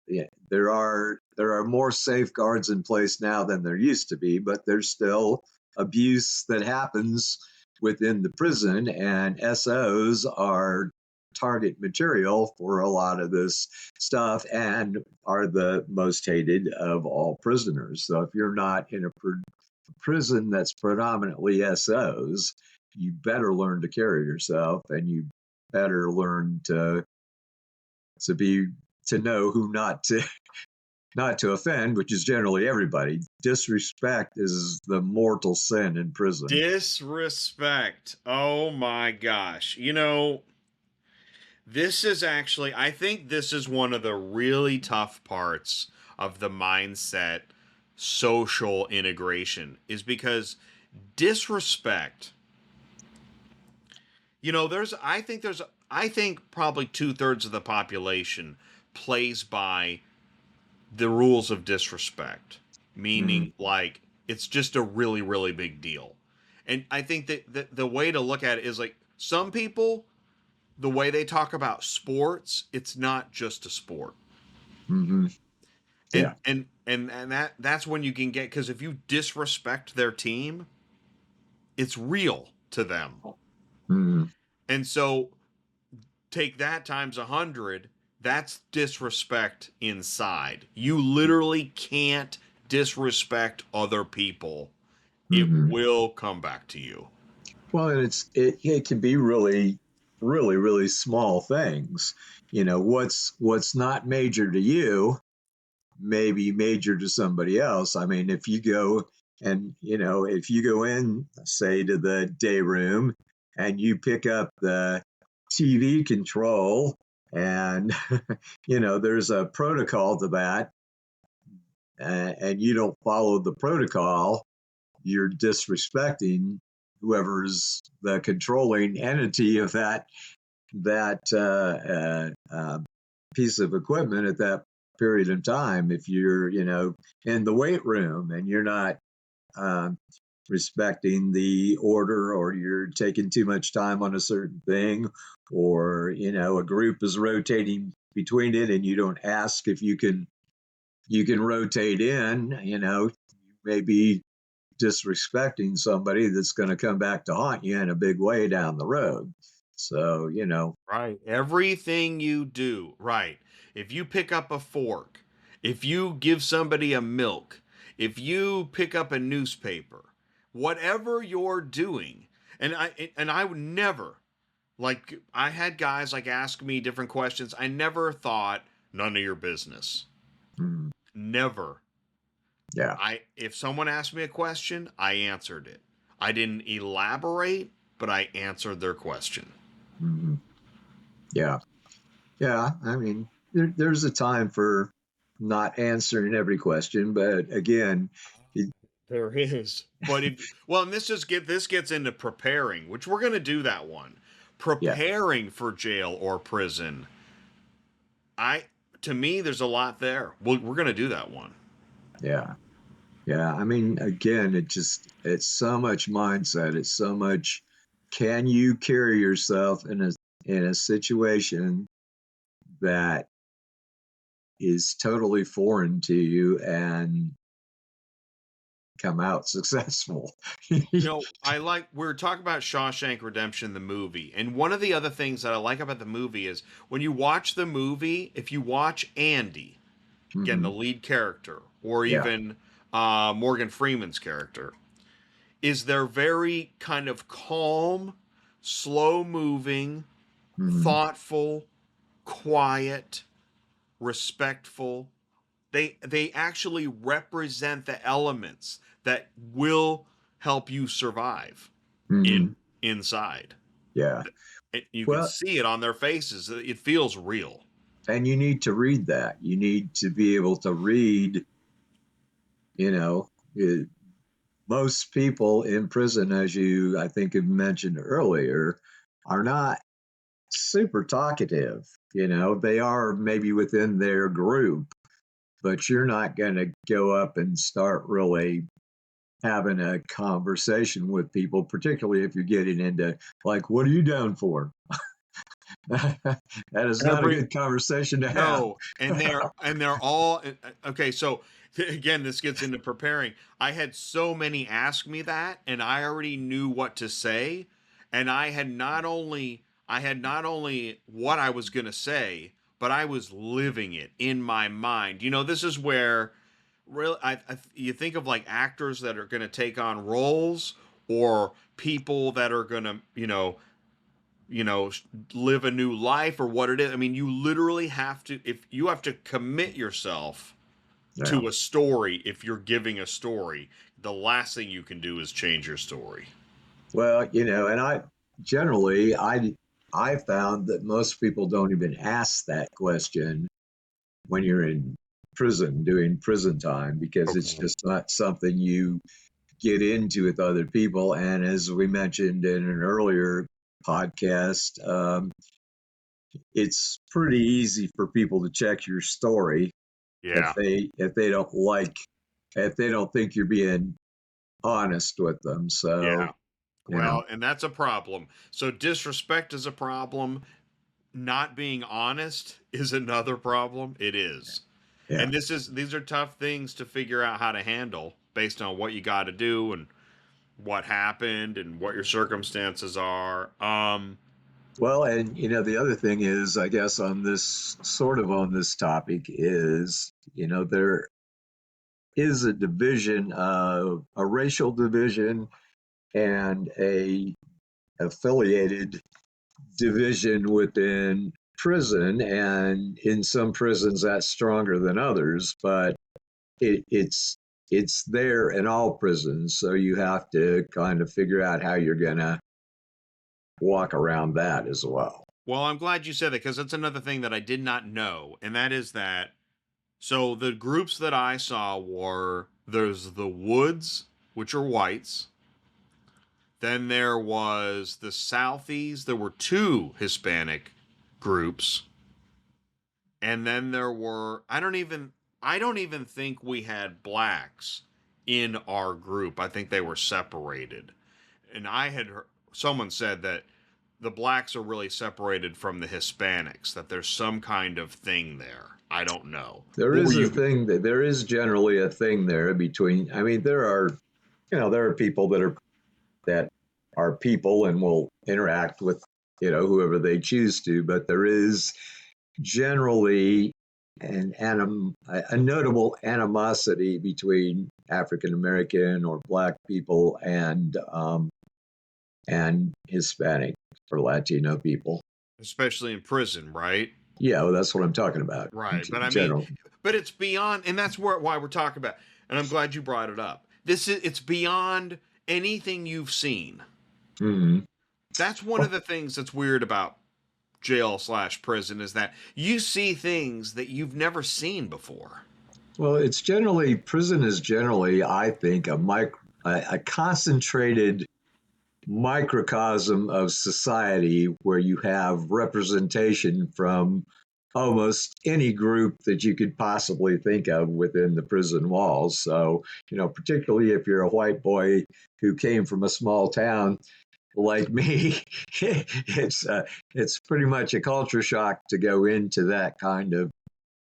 yeah, there are more safeguards in place now than there used to be, but there's still abuse that happens within the prison, and SOs are target material for a lot of this stuff and are the most hated of all prisoners. So if you're not in a prison that's predominantly SOs, you better learn to carry yourself, and you better learn to be to know who not to offend, which is generally everybody. Disrespect is the mortal sin in prison. Disrespect. Oh my gosh. This is actually, I think this is one of the really tough parts of the mindset social integration, is because disrespect, I think probably 2/3 of the population plays by the rules of disrespect, Mm-hmm. meaning like it's just a really, really big deal. And I think that the way to look at it is like some people, the way they talk about sports, it's not just a sport. Mm-hmm. And Yeah. that's when you can get, because if you disrespect their team, it's real to them. Mm-hmm. And so take that times 100, that's disrespect inside. You literally can't disrespect other people. It Mm-hmm. will come back to you. Well, and it can be really, really, really small things. What's not major to you may be major to somebody else. I mean, if you go and if you go in, say, to the day room, and you pick up the TV control, and there's a protocol to that, and you don't follow the protocol, you're disrespecting whoever's the controlling entity of that piece of equipment at that period of time. If you're in the weight room and you're not um, respecting the order, or you're taking too much time on a certain thing, or a group is rotating between it and you don't ask if you can rotate in, maybe disrespecting somebody that's going to come back to haunt you in a big way down the road. So, Right. Everything you do, right. If you pick up a fork, if you give somebody a milk, if you pick up a newspaper, whatever you're doing, and I would never, like, I had guys like ask me different questions. I never thought none of your business. mm, Never. yeah. If someone asked me a question, I answered it. I didn't elaborate, but I answered their question. Mm, yeah. Yeah. I mean, there's a time for not answering every question, but again, it, There is. But and this gets into preparing, which we're going to do that one. yeah. Preparing for jail or prison. I To me there's a lot there. We're going to do that one. Yeah. Yeah. I mean, again, it's so much mindset. It's so much, can you carry yourself in a situation that is totally foreign to you and come out successful? We're talking about Shawshank Redemption, the movie. And one of the other things that I like about the movie is when you watch the movie, if you watch Andy, again, the Hmm. lead character, or Yeah. even Morgan Freeman's character, is they're very kind of calm, slow moving, Hmm. thoughtful, quiet, respectful. They actually represent the elements that will help you survive in Hmm. inside. Yeah. You can Well, see it on their faces. It feels real. and you need to read that. You need to be able to read, you know, it, most people in prison, as you, I think, have mentioned earlier, are not super talkative. They are maybe within their group, but you're not going to go up and start really having a conversation with people, particularly if you're getting into, like, what are you down for? That is not a Every good conversation to have. No, and they're all okay. So again, this gets into preparing. I had so many ask me that, and I already knew what to say, and I had not only what I was going to say, but I was living it in my mind. This is where really you think of like actors that are going to take on roles, or people that are going to, you know live a new life, or what it is. I mean, you literally have to, if you have to commit yourself Yeah. to a story. If you're giving a story, the last thing you can do is change your story. Well, and I found that most people don't even ask that question when you're in prison doing prison time, because it's Okay. just not something you get into with other people. And as we mentioned in an earlier podcast, it's pretty easy for people to check your story Yeah. if they don't think you're being honest with them. So, Yeah. you know, Well, and that's a problem. So disrespect is a problem. Not being honest is another problem. It is. yeah. And these are tough things to figure out how to handle based on what you got to do, and what happened, and what your circumstances are. Well, and the other thing is, I guess on this topic is, there is a division of a racial division and a affiliated division within prison, and in some prisons that's stronger than others, but it's there in all prisons, so you have to kind of figure out how you're gonna walk around that as well. Well, I'm glad you said that, because that's another thing that I did not know, and that is that, so the groups that I saw were, there's the Woods, which are whites. Then there was the Southies. There were two Hispanic groups. And then there were, I don't even think we had blacks in our group. I think they were separated. And I had heard, someone said that the blacks are really separated from the Hispanics, that there's some kind of thing there. I don't know. What were you? There is generally a thing there between. I mean, there are people that are people and will interact with whoever they choose to, but there is generally a notable animosity between African American or Black people and Hispanic or Latino people. Especially in prison, right? Yeah, well, that's what I'm talking about in Right. But I mean, general. but it's beyond, and that's why we're talking about. And I'm glad you brought it up. It's beyond anything you've seen. Mhm. That's one of the things that's weird about jail/prison, is that you see things that you've never seen before. Well, prison is generally, I think, a concentrated microcosm of society where you have representation from almost any group that you could possibly think of within the prison walls. So, particularly if you're a white boy who came from a small town like me, it's pretty much a culture shock to go into that kind of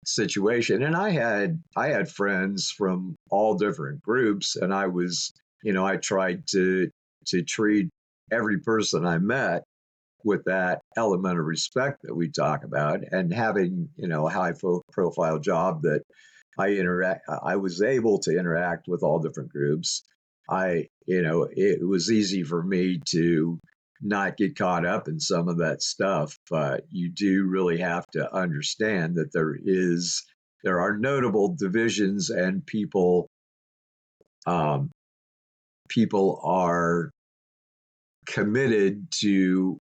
situation. And I had friends from all different groups, and I tried to treat every person I met with that element of respect that we talk about, and having a profile job that I was able to interact with all different groups. It was easy for me to not get caught up in some of that stuff, but you do really have to understand that there are notable divisions, and um, people are committed to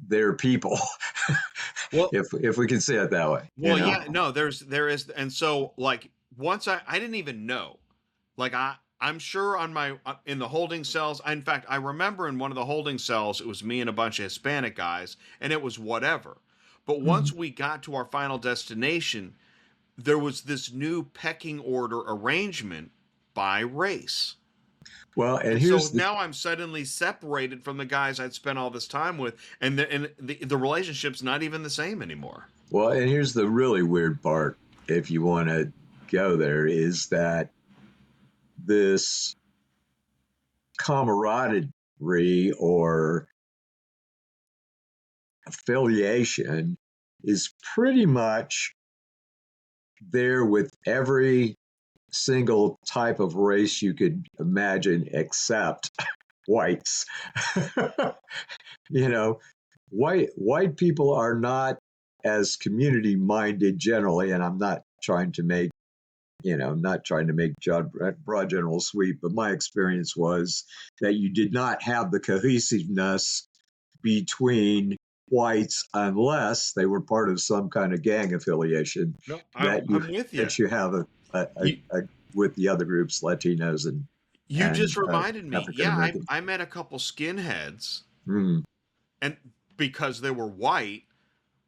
their people, Well, if we can say it that way. yeah, no, there is, and so like once I didn't even know, like I'm sure on my in the holding cells. In fact, I remember in one of the holding cells, it was me and a bunch of Hispanic guys, and it was whatever. But Mhm. once we got to our final destination, there was this new pecking order arrangement by race. Well, and And so here's the now I'm suddenly separated from the guys I'd spent all this time with, and the relationship's not even the same anymore. well, and here's the really weird part. If you want to go there is that this camaraderie or affiliation is pretty much there with every single type of race you could imagine except whites. You know, white people are not as community minded generally, and I'm not trying to make broad general sweep, but my experience was that you did not have the cohesiveness between whites unless they were part of some kind of gang affiliation No, that I'm with you. have You with the other groups, Latinos you and just reminded me. African Yeah, Americans. I met a couple skinheads, Mm, and because they were white,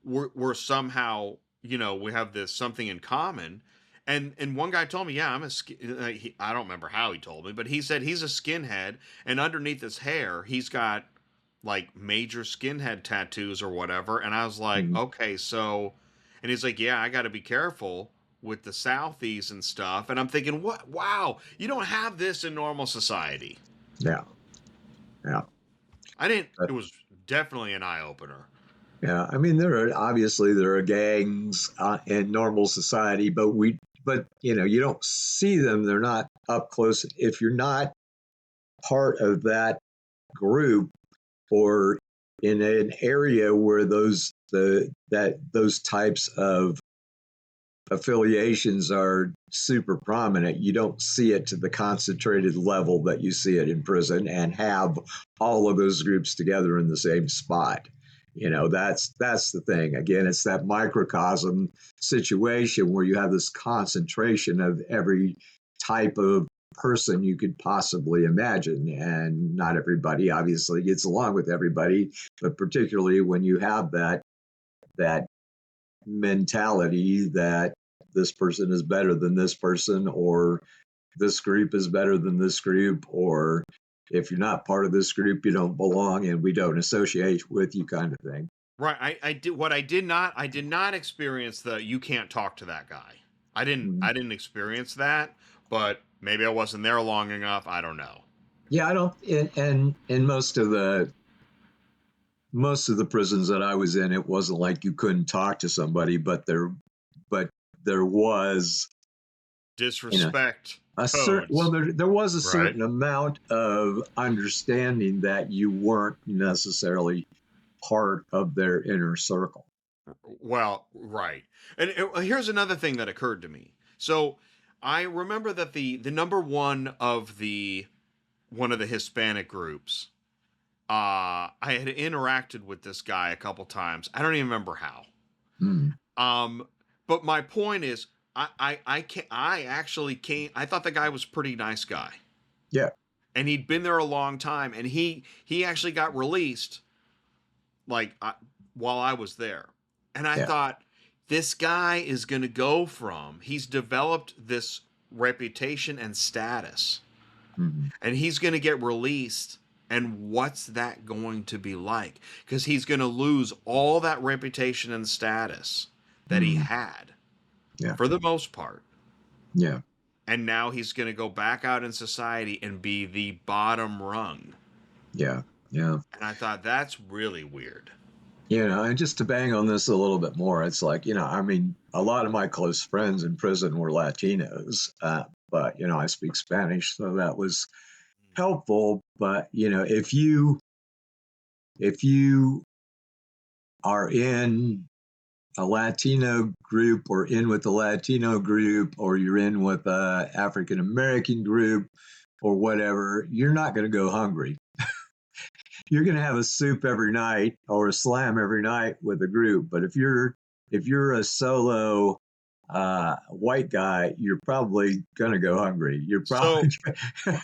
we're somehow, we have this something in common. And one guy told me, yeah, I don't remember how he told me, but he said he's a skinhead, and underneath his hair, he's got like major skinhead tattoos or whatever. And I was like, mm, okay, so, and he's like, yeah, I got to be careful with the Southies and stuff. And I'm thinking, what? Wow, you don't have this in normal society. yeah, yeah. I didn't. But It was definitely an eye opener. yeah, I mean, there are gangs in normal society, but you don't see them. They're not up close. If you're not part of that group or in an area where those types of affiliations are super prominent, you don't see it to the concentrated level that you see it in prison and have all of those groups together in the same spot. That's the thing. Again, it's that microcosm situation where you have this concentration of every type of person you could possibly imagine. And not everybody obviously gets along with everybody, but particularly when you have that mentality that this person is better than this person, or this group is better than this group, or if you're not part of this group, you don't belong and we don't associate with you kind of thing. Right. I did not experience the you can't talk to that guy. Mhm. I didn't experience that, but maybe I wasn't there long enough. I don't know. Yeah, I don't. And in most of the prisons that I was in, it wasn't like you couldn't talk to somebody, but there was, you know, Disrespect a certain well, codes, there was a right? certain amount of understanding that you weren't necessarily part of their inner circle. Well, right. And here's another thing that occurred to me. So I remember that the number one of the Hispanic groups, I had interacted with this guy a couple times. I don't even remember how. Mm, Um, but my point is, I actually came. I thought the guy was a pretty nice guy, yeah, and he'd been there a long time, and he actually got released like while I was there, and I yeah, thought this guy is going to go from he's developed this reputation and status, mm, and he's going to get released. And what's that going to be like? Because he's going to lose all that reputation and status that he mm, had yeah, for the most part. yeah, And now he's going to go back out in society and be the bottom rung. yeah, yeah. And I thought that's really weird. And just to bang on this a little bit more, it's like, I mean, a lot of my close friends in prison were Latinos, but, I speak Spanish, so that was helpful. But, if you are in a Latino group or in with a Latino group, or you're in with a African American group or whatever, you're not going to go hungry. You're going to have a soup every night or a slam every night with a group. But if you're a solo white guy, you're probably going to go hungry. You're probably So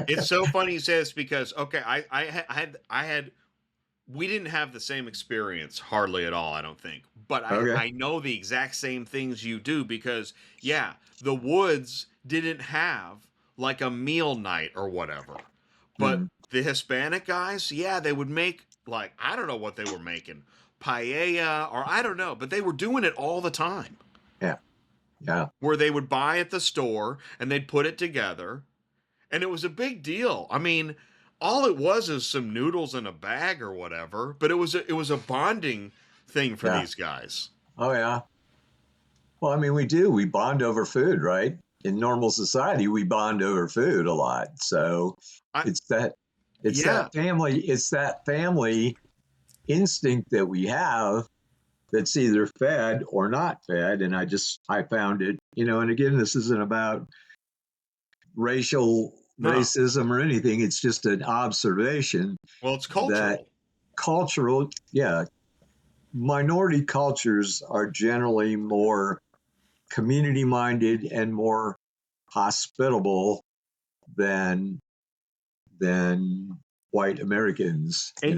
it's so funny you say this because okay, I had we didn't have the same experience hardly at all, I don't think. But okay. I know the exact same things you do because yeah, the woods didn't have like a meal night or whatever. But Mm, the Hispanic guys, yeah, they would make like I don't know what they were making. Paella or I don't know, but they were doing it all the time. yeah, Yeah. where they would buy at the store and they'd put it together, and it was a big deal. I mean, all it was is some noodles in a bag or whatever, but it was a bonding thing for Yeah. these guys. Oh, yeah. Well, I mean, we do. We bond over food, right? In normal society, we bond over food a lot. So I it's that it's Yeah, that family instinct that we have that's either fed or not fed. And I found it, and again, this isn't about no. racism or anything. It's just an observation Well, it's that cultural. yeah, minority cultures are generally more community minded and more hospitable than than white Americans, And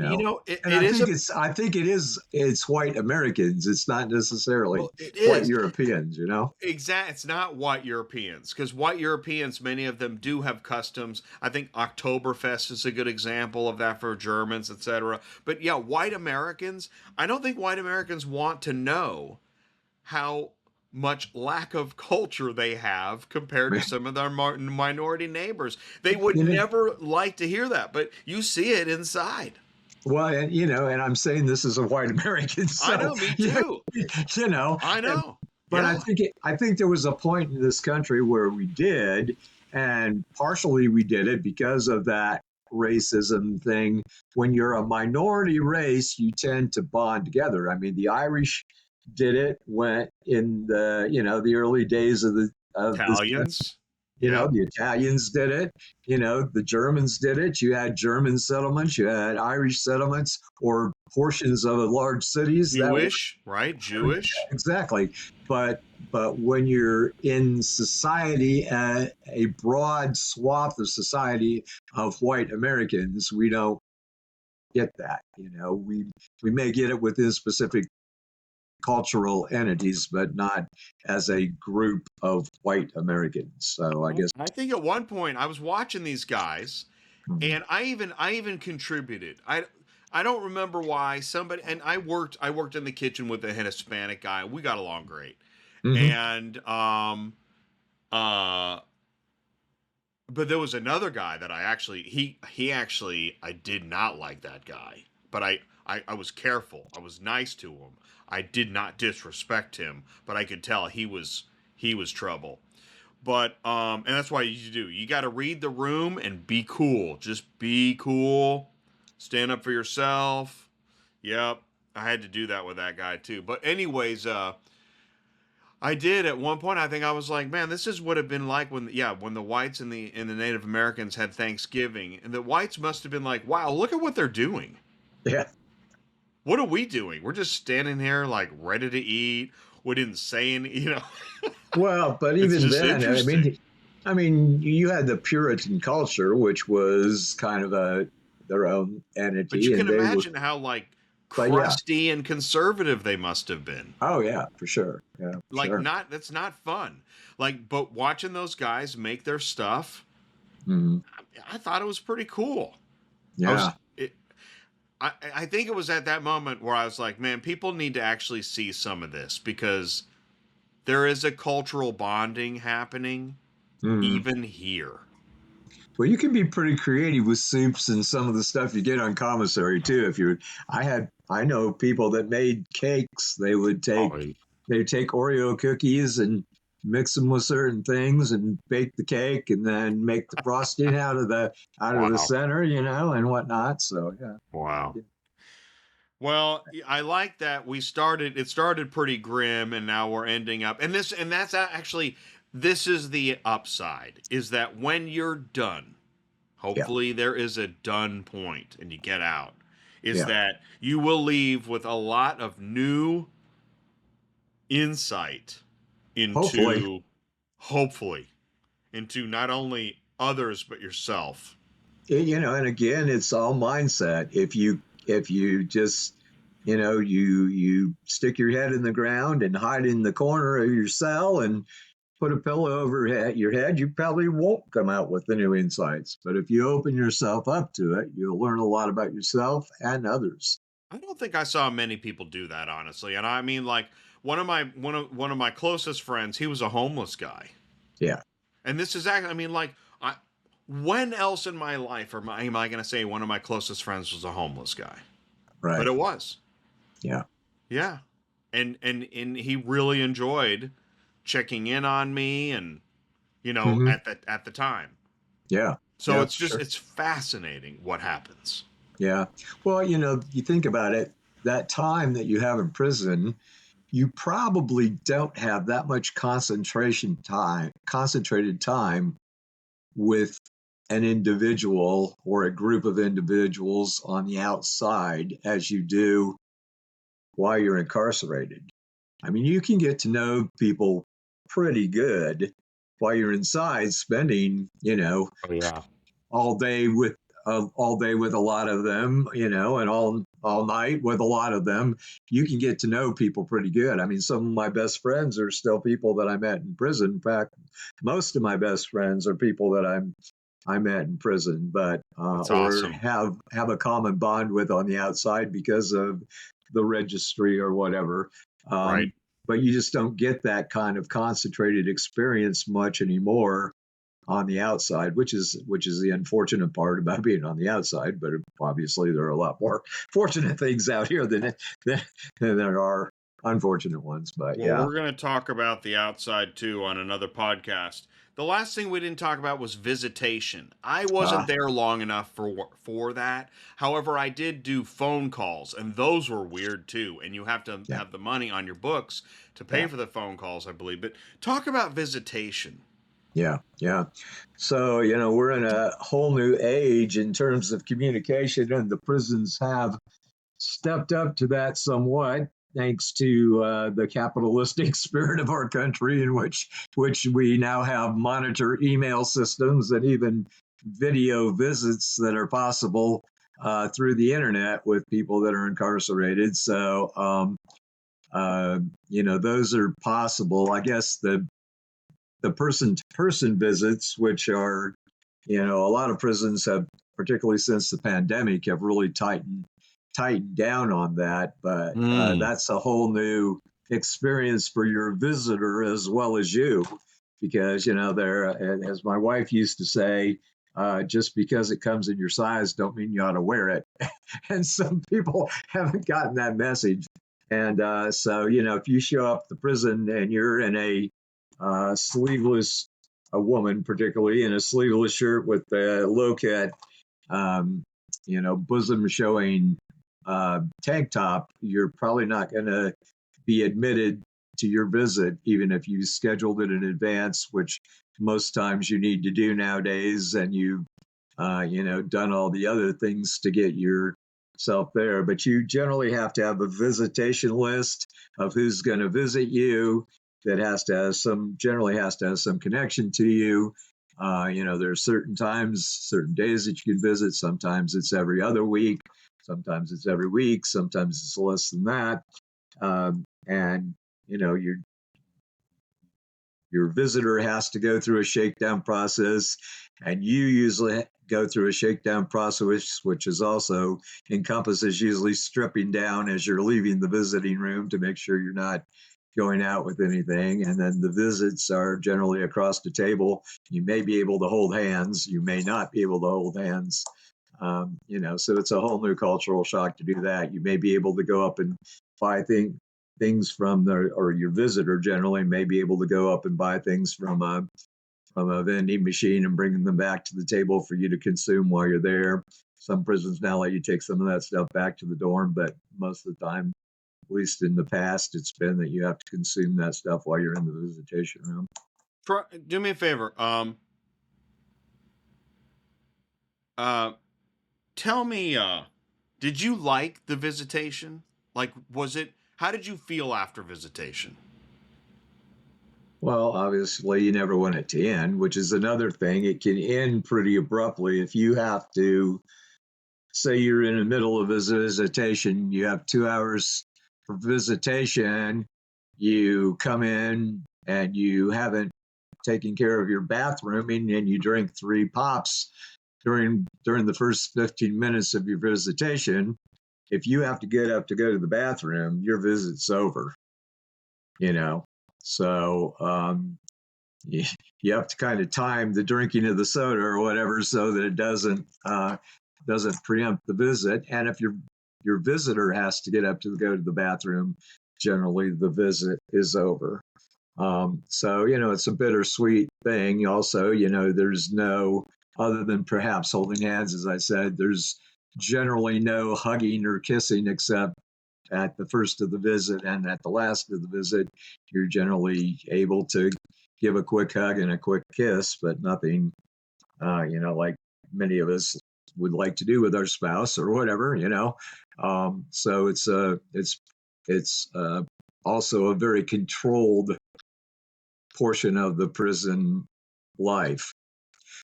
it, And it is a I think it's white Americans. It's not necessarily well, it white is. Europeans. It's not white Europeans, because white Europeans, many of them do have customs. I think Oktoberfest is a good example of that for Germans, etc. But yeah, white Americans, I don't think white Americans want to know how much lack of culture they have compared to some of their minority neighbors. They would You know, never like to hear that, but you see it inside. well, and I'm saying this as a white American, I so know, me yeah, too. you know, I know. but Yeah. I think there was a point in this country where we did, and partially we did it because of that racism thing. When you're a minority race, you tend to bond together. I mean, the Irish did it when in the early days of this. Italians. Yep. The Italians did it. The Germans did it. You had German settlements, you had Irish settlements, or portions of large cities that were Jewish, right? Jewish. exactly. But when you're in society, a broad swath of society of white Americans, we don't get that. We may get it within specific cultural entities, but not as a group of white Americans. So I guess. I think at one point I was watching these guys, Mhm. and I even contributed. I don't remember why somebody, and I worked in the kitchen with a Hispanic guy. We got along great. Mhm. And uh but there was another guy that he actually, I did not like that guy. But I was careful. I was nice to him. I did not disrespect him, but I could tell he was trouble. But and that's why you got to read the room and be cool. Just be cool. Stand up for yourself. Yep. I had to do that with that guy too. But anyways, I did at one point. I think I was like, man, this is what it been like when the whites and the Native Americans had Thanksgiving, and the whites must have been like, wow, look at what they're doing. Yeah. What are we doing? We're just standing here like ready to eat. We didn't say any. Well, but It's even just then, interesting. you had the Puritan culture, which was kind of their own But you entity, can and they were. imagine how like But yeah, crusty and conservative they must have been. oh yeah, for sure, yeah, for Like sure. not that's not fun. Like, but watching those guys make their stuff, Mhm. I thought it was pretty cool. I was Yeah, it, I think it was at that moment where I was like, man, people need to actually see some of this, because there is a cultural bonding happening Mhm. even here. Well, you can be pretty creative with soups and some of the stuff you get on commissary too. I know people that made cakes. Oh, They would take Oreo cookies and mix them with certain things and bake the cake and then make the frosting out of the wow. center, and whatnot. So yeah. Wow. Well, I like that it started pretty grim, and now we're ending up, and that's actually, this is the upside, is that when you're done, Yeah. hopefully there is a done point and you get out, is Yeah. that you will leave with a lot of new insight Hopefully. into, hopefully, into not only others but yourself. And again, it's all mindset. If you just you stick your head in the ground and hide in the corner of your cell and put a pillow over your head, you probably won't come out with the new insights. But if you open yourself up to it, you'll learn a lot about yourself and others. I don't think I saw many people do that, honestly. And I mean, like, one of my closest friends, he was a homeless guy. Yeah. And this is actually, I mean, like, when else in my life am I going to say one of my closest friends was a homeless guy? But Right. it was. Yeah. Yeah. And he really enjoyed checking in on me and, Hmm. at the time. Yeah. So Yeah. it's just, Sure. it's fascinating what happens. Yeah. Well, you think about it, that time that you have in prison, you probably don't have that much concentrated time with an individual or a group of individuals on the outside as you do while you're incarcerated. I mean, you can get to know people pretty good while you're inside, spending, Oh yeah. all day with all day with a lot of them, and all night with a lot of them. You can get to know people pretty good. I mean, some of my best friends are still people that I met in prison. In fact, most of my best friends are people that I met in prison, but That's or awesome. have a common bond with on the outside because of the registry or whatever. Right. But you just don't get that kind of concentrated experience much anymore on the outside, which is the unfortunate part about being on the outside. But obviously, there are a lot more fortunate things out here than, than there are unfortunate ones. But Well, yeah, we're going to talk about the outside too on another podcast. The last thing we didn't talk about was visitation. I wasn't uh, there long enough for that. However, I did do phone calls, and those were weird too. And you have to yeah, have the money on your books to pay yeah. for the phone calls, I believe. But talk about visitation. Yeah, yeah. So, we're in a whole new age in terms of communication, and the prisons have stepped up to that somewhat, thanks to the capitalistic spirit of our country, in which we now have monitor email systems and even video visits that are possible through the internet with people that are incarcerated. So, those are possible. I guess the person to person visits, which are, a lot of prisons have, particularly since the pandemic, have really tightened down on that. But Mm. that's a whole new experience for your visitor as well as you, because there, as my wife used to say, just because it comes in your size, don't mean you ought to wear it. And some people haven't gotten that message. And so, if you show up at the prison and you're in sleeveless, a woman particularly in a sleeveless shirt with a low cut, um, bosom showing tank top, you're probably not going to be admitted to your visit, even if you scheduled it in advance, which most times you need to do nowadays, and you've done all the other things to get yourself there. But you generally have to have a visitation list of who's going to visit you. That generally has to have some connection to you. There's certain times, certain days that you can visit. Sometimes it's every other week. Sometimes it's every week. Sometimes it's less than that. And your visitor has to go through a shakedown process, and you usually go through a shakedown process, which is also encompasses usually stripping down as you're leaving the visiting room to make sure you're not going out with anything. And then the visits are generally across the table. You may be able to hold hands, you may not be able to hold hands. So it's a whole new cultural shock to do that. You may be able to go up and buy things from or your visitor generally may be able to go up and buy things from a vending machine and bring them back to the table for you to consume while you're there. Some prisons now let you take some of that stuff back to the dorm, but most of the time, at least in the past, it's been that you have to consume that stuff while you're in the visitation room. Do me a favor. Uh, Tell me. Did you like the visitation? Like, was it? How did you feel after visitation? Well, obviously, you never want it to end, which is another thing. It can end pretty abruptly if you have to say you're in the middle of a visitation, you have 2 hours for visitation, you come in and you haven't taken care of your bathrooming and you drink 3 pops during the first 15 minutes of your visitation. If you have to get up to go to the bathroom, your visit's over. you know. So you, you have to kind of time the drinking of the soda or whatever so that it doesn't preempt the visit. And if your visitor has to get up to go to the bathroom, generally the visit is over. So it's a bittersweet thing. Also, there's no, other than perhaps holding hands, as I said, there's generally no hugging or kissing except at the first of the visit, and at the last of the visit, you're generally able to give a quick hug and a quick kiss, but nothing, like many of us would like to do with our spouse or whatever. So it's also a very controlled portion of the prison life.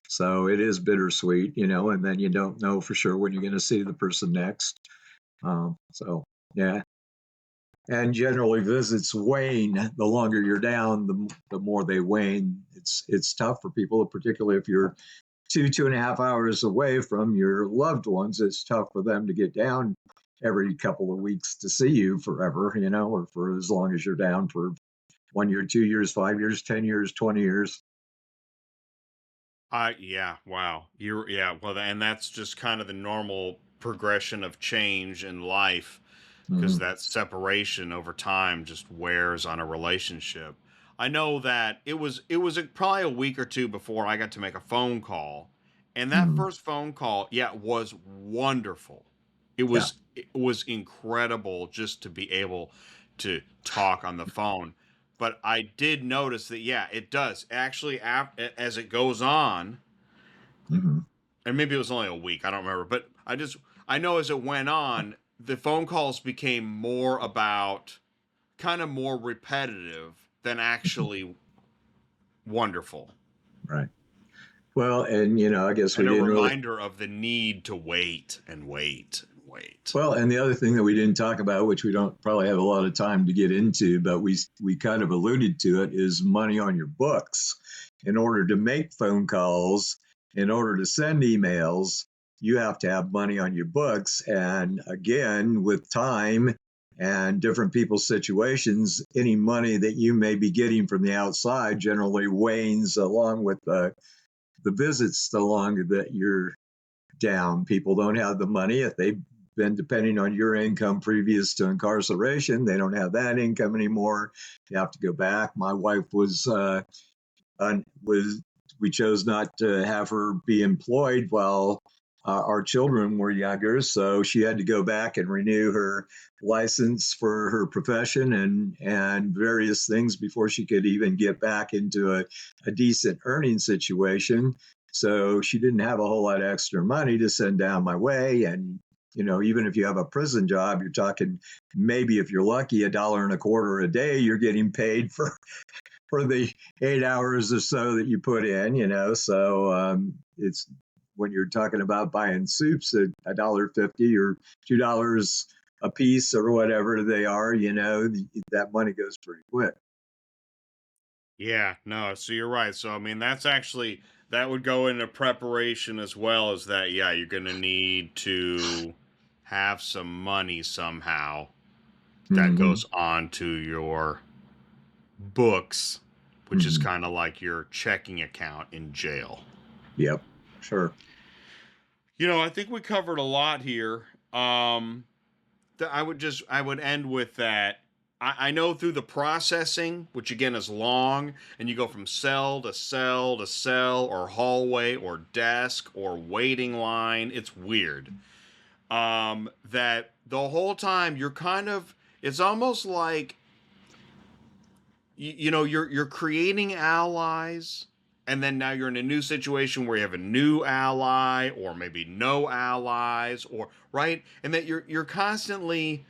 So it is bittersweet, and then you don't know for sure when you're going to see the person next. So yeah, and generally visits wane. The longer you're down, the more they wane. It's tough for people, particularly if you're 2.5 hours away from your loved ones. It's tough for them to get down every couple of weeks to see you forever, or for as long as you're down for 1 year, 2 years, 5 years, 10 years, 20 years. Yeah, wow. Yeah, well, and that's just kind of the normal progression of change in life because Mm-hmm. that separation over time just wears on a relationship. I know that it was probably a week or two before I got to make a phone call, and that Mm-hmm. first phone call, yeah, was wonderful. Yeah. It was incredible just to be able to talk on the phone. But I did notice that, yeah, it does actually as it goes on, Mm-hmm. and maybe it was only a week, I don't remember, but I know as it went on, the phone calls became more about kind of more repetitive than actually wonderful, Right. Well, and I guess we and a didn't really. reminder of the need to wait and wait and wait. Well, and the other thing that we didn't talk about, which we don't probably have a lot of time to get into, but we kind of alluded to it, is money on your books. In order to make phone calls, in order to send emails, you have to have money on your books. And again, with time and different people's situations, any money that you may be getting from the outside generally wanes along with the visits the longer that you're down. People don't have the money if they've been depending on your income previous to incarceration. They don't have that income anymore. You have to go back. My wife was we chose not to have her be employed while our children were younger, so she had to go back and renew her license for her profession and various things before she could even get back into a decent earning situation. So she didn't have a whole lot of extra money to send down my way. And even if you have a prison job, you're talking maybe, if you're lucky, $1.25 a day you're getting paid for the 8 hours or so that you put in. So it's, when you're talking about buying soups at $1.50 or $2 a piece or whatever they are, that money goes pretty quick. Yeah, no, so you're right. So I mean, that would go into preparation as well as that. Yeah, you're gonna need to have some money somehow that Mm-hmm. goes on to your books, which is Mm-hmm. kind of like your checking account in jail. Yep, sure. I think we covered a lot here. I would end with that. I know through the processing, which again is long, and you go from cell to cell to cell, or hallway, or desk, or waiting line. It's weird. That the whole time you're kind of, it's almost like you're creating allies, and then now you're in a new situation where you have a new ally or maybe no allies, or right, and that you're constantly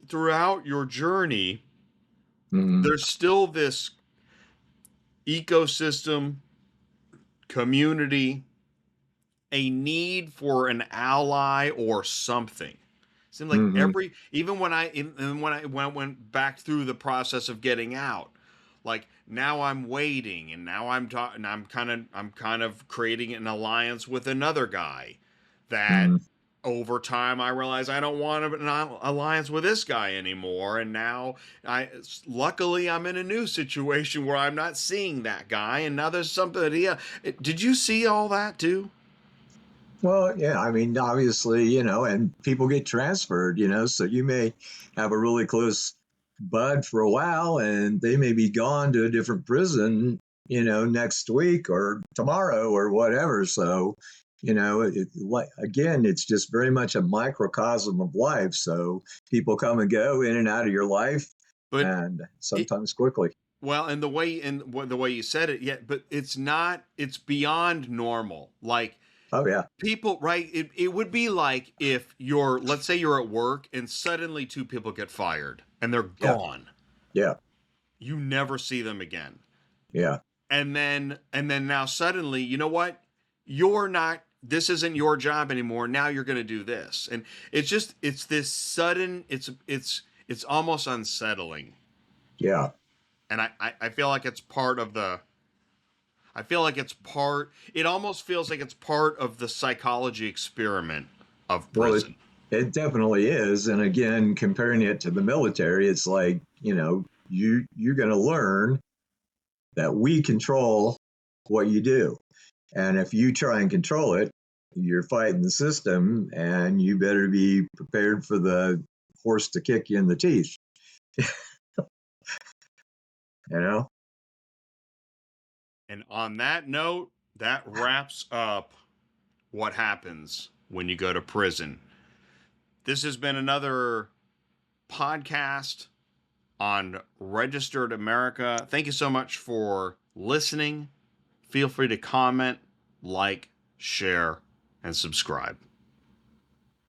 throughout your journey Mm-hmm. there's still this ecosystem, community, a need for an ally or something. Seemed like Mm-hmm. even when I went back through the process of getting out, like now I'm waiting, and now and I'm kind of creating an alliance with another guy that Mm-hmm. over time, I realized I don't want an alliance with this guy anymore. And now luckily I'm in a new situation where I'm not seeing that guy. And now there's something, yeah. Did you see all that too? Well, yeah, I mean, obviously, and people get transferred, so you may have a really close bud for a while and they may be gone to a different prison, next week or tomorrow or whatever. So, like again, it's just very much a microcosm of life. So people come and go in and out of your life, But and it, sometimes quickly. well, and the way you said it, yeah, but it's not, it's beyond normal. Like, Oh yeah, people, right? It would be like if let's say you're at work and suddenly two people get fired and they're yeah, gone. yeah, You never see them again. yeah. And then now suddenly, you know what? You're not, this isn't your job anymore. Now you're going to do this. And it's this sudden, it's almost unsettling. Yeah. And I feel like it's part of the, I feel like it almost feels like it's part of the psychology experiment of Well, prison. it definitely is. And again, comparing it to the military, it's like, you're going to learn that we control what you do. And if you try and control it, you're fighting the system, and you better be prepared for the horse to kick you in the teeth. You know? And on that note, that wraps up what happens when you go to prison. This has been another podcast on Registered America. Thank you so much for listening. Feel free to comment, like, share, and subscribe.